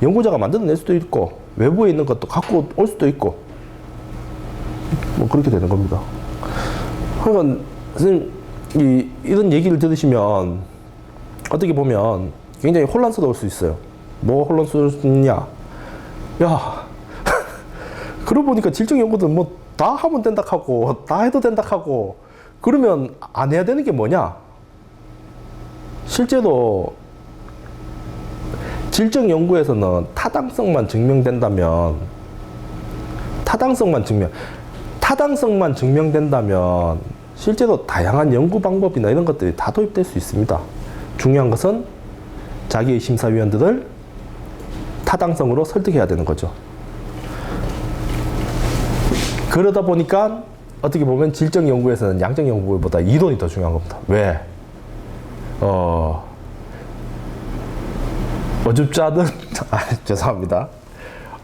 연구자가 만들어낼 수도 있고 외부에 있는 것도 갖고 올 수도 있고 그렇게 되는 겁니다. 그러니까 선생님 이런 얘기를 들으시면 어떻게 보면 굉장히 혼란스러울 수 있어요. 뭐가 혼란스럽냐? 야, 그러고 보니까 질적 연구도 다 하면 된다 하고 다 해도 된다 하고 그러면 안 해야 되는 게 뭐냐? 실제로 질적 연구에서는 타당성만 증명된다면 실제로 다양한 연구 방법이나 이런 것들이 다 도입될 수 있습니다. 중요한 것은 자기의 심사위원들을 타당성으로 설득해야 되는 거죠. 그러다 보니까 어떻게 보면 질적 연구에서는 양적 연구보다 이론이 더 중요한 겁니다. 왜? 어줍잖은 죄송합니다.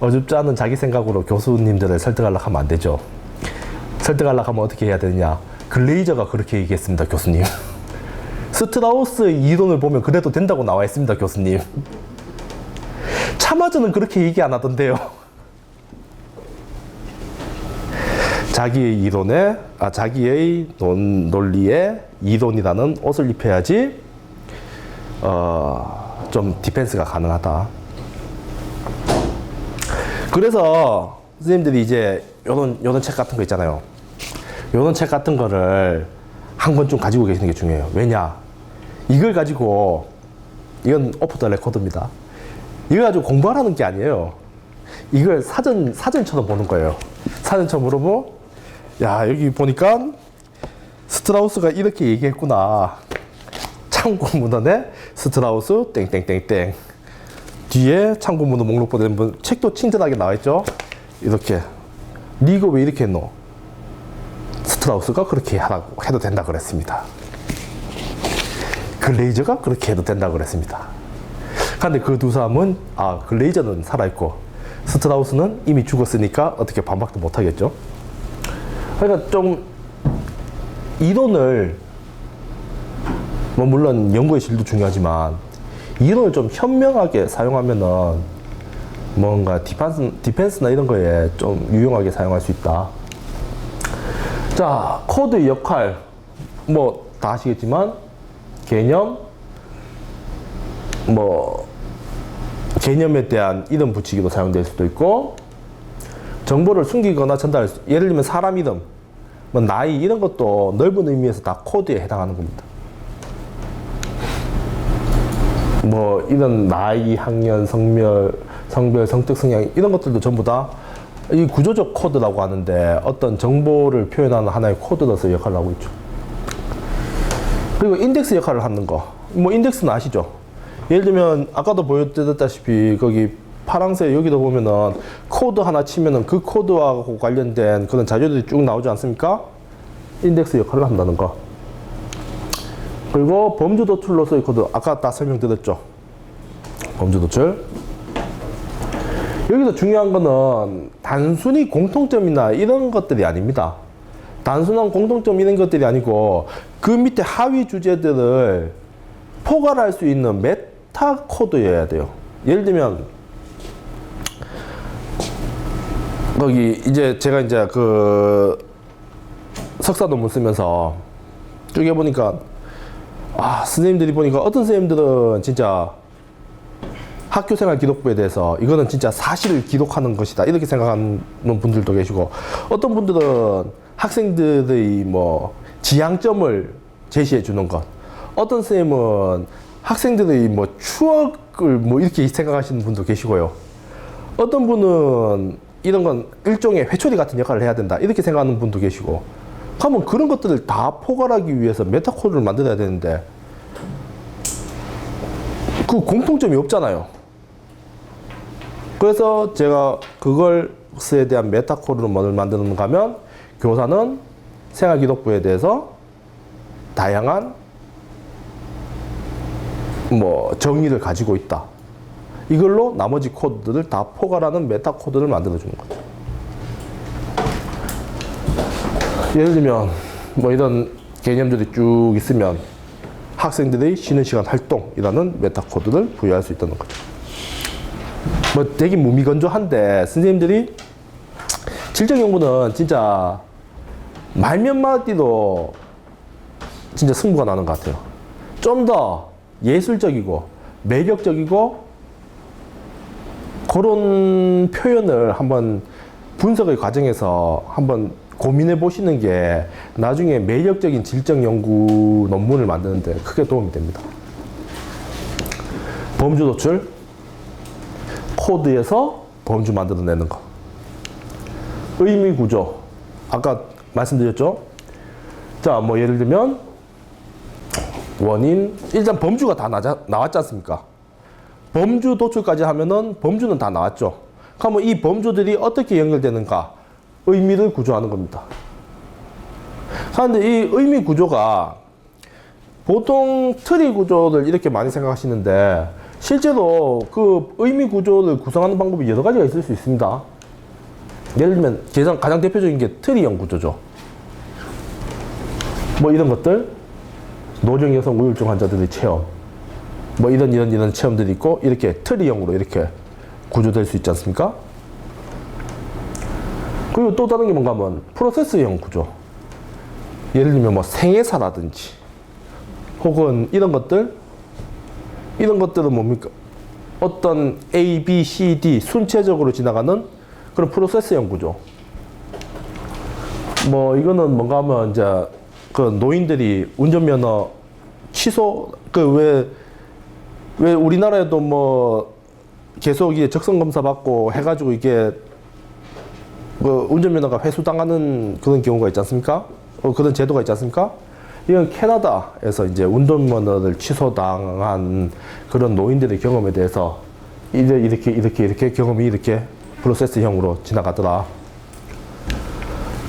어줍잖은 자기 생각으로 교수님들을 설득하려고 하면 안 되죠. 설득하려고 하면 어떻게 해야 되느냐? 글레이저가 그렇게 얘기했습니다, 교수님. 스트라우스의 이론을 보면 그래도 된다고 나와 있습니다, 교수님. 차마저는 그렇게 얘기 안 하던데요. 자기의 논리에 이론이라는 옷을 입혀야지 좀 디펜스가 가능하다. 그래서 선생님들이 이제 요런 책 같은 거 있잖아요. 이런 책 같은 거를 한 권좀 가지고 계시는 게 중요해요. 왜냐? 이걸 가지고, 이건 오프 더 레코드입니다. 이걸 가지고 공부하라는 게 아니에요. 이걸 사전처럼 보는 거예요. 사전처럼 물어보고, 야, 여기 보니까 스트라우스가 이렇게 얘기했구나. 참고 문헌에 스트라우스 땡땡땡땡. 뒤에 참고 문헌 목록 보낸 책도 친절하게 나와 있죠. 이렇게. 니가 왜 이렇게 했노? 스트라우스가 그렇게 하라고 해도 된다 그랬습니다. 글레이저가 그렇게 해도 된다 그랬습니다. 근데 그 두 사람은, 글레이저는 살아있고 스트라우스는 이미 죽었으니까 어떻게 반박도 못 하겠죠. 그러니까 좀 이론을, 뭐 물론 연구의 질도 중요하지만 이론을 좀 현명하게 사용하면은 뭔가 디펜스나 이런 거에 좀 유용하게 사용할 수 있다. 자, 코드의 역할, 뭐 다 아시겠지만 개념, 뭐 개념에 대한 이름 붙이기도 사용될 수도 있고, 정보를 숨기거나 전달, 예를 들면 사람 이름, 뭐 나이 이런 것도 넓은 의미에서 다 코드에 해당하는 겁니다. 뭐 이런 나이, 학년, 성별, 성격, 성향 이런 것들도 전부 다 이 구조적 코드라고 하는데 어떤 정보를 표현하는 하나의 코드로서 역할을 하고 있죠. 그리고 인덱스 역할을 하는 거, 뭐 인덱스는 아시죠? 예를 들면 아까도 보여드렸다시피 거기 파란색 여기도 보면은 코드 하나 치면은 그 코드와 관련된 그런 자료들이 쭉 나오지 않습니까? 인덱스 역할을 한다는 거. 그리고 범주 도출로서의 코드, 아까 다 설명드렸죠. 범주 도출. 여기서 중요한 거는 단순히 공통점이나 이런 것들이 아닙니다. 단순한 공통점 이런 것들이 아니고 그 밑에 하위 주제들을 포괄할 수 있는 메타 코드여야 돼요. 예를 들면 거기 이제 제가 이제 그 석사 논문 쓰면서 쭉 해보니까 선생님들이 보니까 어떤 선생님들은 진짜 학교생활 기록부에 대해서 이거는 진짜 사실을 기록하는 것이다 이렇게 생각하는 분들도 계시고, 어떤 분들은 학생들의 뭐 지향점을 제시해 주는 것, 어떤 선생님은 학생들의 뭐 추억을 뭐 이렇게 생각하시는 분도 계시고요. 어떤 분은 이런 건 일종의 회초리 같은 역할을 해야 된다 이렇게 생각하는 분도 계시고, 그러면 그런 것들을 다 포괄하기 위해서 메타코드를 만들어야 되는데 그 공통점이 없잖아요. 그래서 제가 그것에 대한 메타코드를 뭐를 만드는가 하면, 교사는 생활기록부에 대해서 다양한 뭐 정의를 가지고 있다. 이걸로 나머지 코드들을 다 포괄하는 메타코드를 만들어주는 거죠. 예를 들면 뭐 이런 개념들이 쭉 있으면 학생들의 쉬는 시간 활동이라는 메타코드를 부여할 수 있다는 거죠. 뭐 되게 무미건조한데 선생님들이 질적 연구는 진짜 말 몇 마디도 진짜 승부가 나는 것 같아요. 좀 더 예술적이고 매력적이고 그런 표현을 한번 분석의 과정에서 한번 고민해 보시는 게 나중에 매력적인 질적 연구 논문을 만드는데 크게 도움이 됩니다. 범주 도출, 코드에서 범주 만들어내는 거. 의미 구조, 아까 말씀드렸죠? 자, 뭐 예를 들면 원인, 일단 범주가 다 나왔지 않습니까? 범주 도출까지 하면은 범주는 다 나왔죠. 그러면 이 범주들이 어떻게 연결되는가? 의미를 구조하는 겁니다. 그런데 이 의미 구조가 보통 트리 구조를 이렇게 많이 생각하시는데 실제로 그 의미 구조를 구성하는 방법이 여러 가지가 있을 수 있습니다. 예를 들면 가장 대표적인 게 트리형 구조죠. 뭐 이런 것들, 노령 여성 우울증 환자들의 체험, 뭐 이런 체험들이 있고 이렇게 트리형으로 이렇게 구조될 수 있지 않습니까? 그리고 또 다른 게 뭔가 하면 프로세스형 구조. 예를 들면 뭐 생애사라든지 혹은 이런 것들은 뭡니까? 어떤 A, B, C, D 순차적으로 지나가는 그런 프로세스형 구조. 뭐 이거는 뭔가 하면 이제 그 노인들이 운전면허 취소 왜 우리나라에도 뭐 계속 이게 적성 검사 받고 해가지고 이게 뭐 운전면허가 회수당하는 그런 경우가 있지 않습니까? 그런 제도가 있지 않습니까? 이건 캐나다에서 이제 운전면허를 취소당한 그런 노인들의 경험에 대해서 이렇게 경험이 이렇게 프로세스형으로 지나가더라.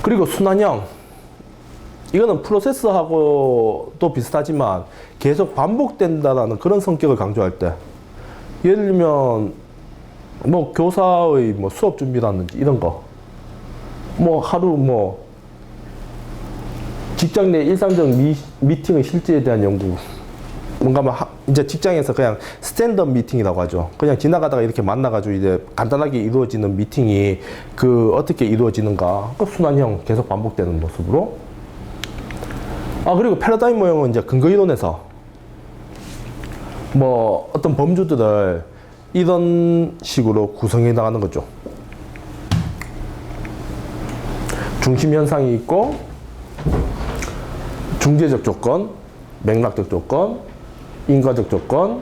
그리고 순환형. 이거는 프로세스하고 또 비슷하지만 계속 반복된다라는 그런 성격을 강조할 때, 예를 들면 뭐 교사의 뭐 수업 준비라든지 이런 거, 뭐 하루 뭐 직장 내 일상적 미팅의 실제에 대한 연구, 뭔가 뭐 이제 직장에서 그냥 스탠드업 미팅이라고 하죠. 그냥 지나가다가 이렇게 만나가지고 이제 간단하게 이루어지는 미팅이 그 어떻게 이루어지는가, 그 순환형 계속 반복되는 모습으로. 그리고 패러다임 모형은 이제 근거 이론에서 뭐 어떤 범주들을 이런 식으로 구성해 나가는 거죠. 중심 현상이 있고, 중재적 조건, 맥락적 조건, 인과적 조건,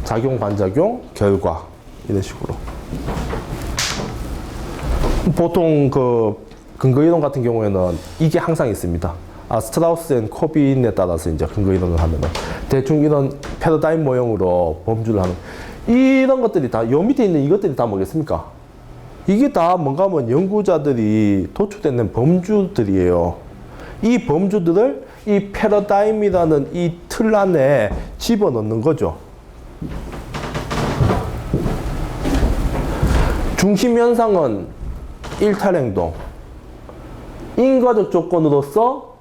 작용, 반작용, 결과, 이런 식으로. 보통 그 근거 이론 같은 경우에는 이게 항상 있습니다. 스트라우스 앤 코빈에 따라서 이제 근거 이론을 하면은 대충 이런 패러다임 모형으로 범주를 하는, 이런 것들이 다, 요 밑에 있는 이것들이 다 뭐겠습니까? 이게 다 뭔가 하면 연구자들이 도출되는 범주들이에요. 이 범주들을 이 패러다임이라는 이 틀 안에 집어넣는 거죠. 중심 현상은 일탈행동, 인과적 조건으로서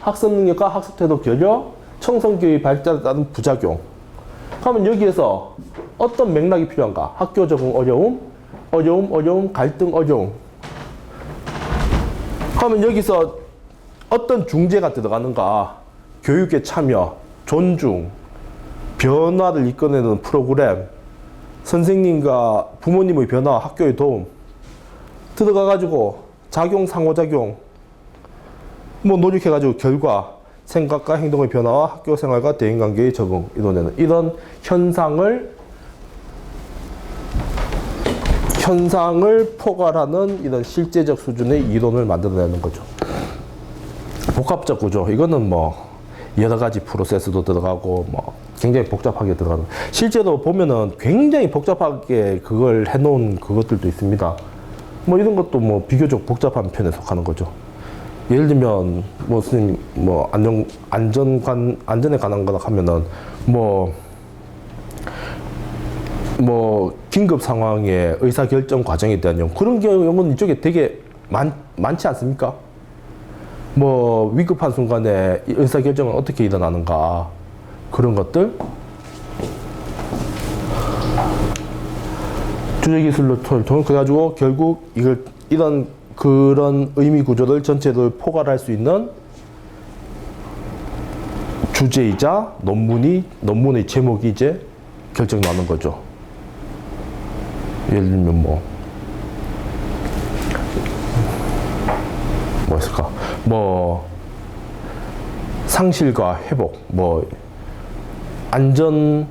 학습 능력과 학습 태도 교류, 청성교육이 발달에 따른 부작용. 그러면 여기에서 어떤 맥락이 필요한가? 학교 적응 어려움, 갈등 어려움. 그러면 여기서 어떤 중재가 들어가는가? 교육에 참여, 존중, 변화를 이끌어내는 프로그램, 선생님과 부모님의 변화, 학교의 도움 들어가가지고 작용, 상호작용, 뭐 노력해가지고 결과, 생각과 행동의 변화와 학교 생활과 대인관계의 적응, 이뤄내는 이런 현상을 포괄하는 이런 실제적 수준의 이론을 만들어내는 거죠. 복합적 구조, 이거는 뭐 여러 가지 프로세스도 들어가고 뭐 굉장히 복잡하게 들어가는, 실제로 보면은 굉장히 복잡하게 그걸 해놓은 그것들도 있습니다. 뭐 이런 것도 뭐 비교적 복잡한 편에 속하는 거죠. 예를 들면 무슨 뭐 안전에 관한 거나 하면은 뭐 긴급 상황의 의사결정 과정에 대한 연구, 그런 경우는 이쪽에 되게 많지 않습니까? 뭐 위급한 순간에 의사결정은 어떻게 일어나는가, 그런 것들. 주제기술로 그래가지고 결국 그런 의미 구조를 전체를 포괄할 수 있는 주제이자 논문의 제목이 이제 결정나는 거죠. 예를 들면 뭐 있을까? 뭐 상실과 회복, 뭐 안전,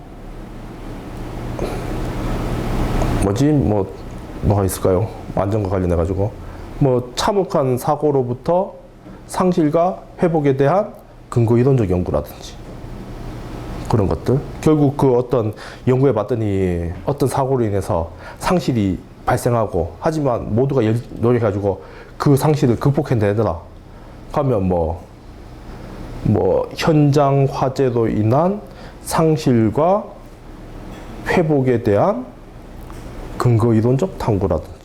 뭐가 있을까요? 안전과 관련해 가지고 뭐 참혹한 사고로부터 상실과 회복에 대한 근거 이론적 연구라든지 그런 것들. 결국 그 어떤 연구해 봤더니 어떤 사고로 인해서 상실이 발생하고, 하지만 모두가 노력해가지고 그 상실을 극복해내더라. 그러면 뭐 현장 화재로 인한 상실과 회복에 대한 근거 이론적 탐구라든지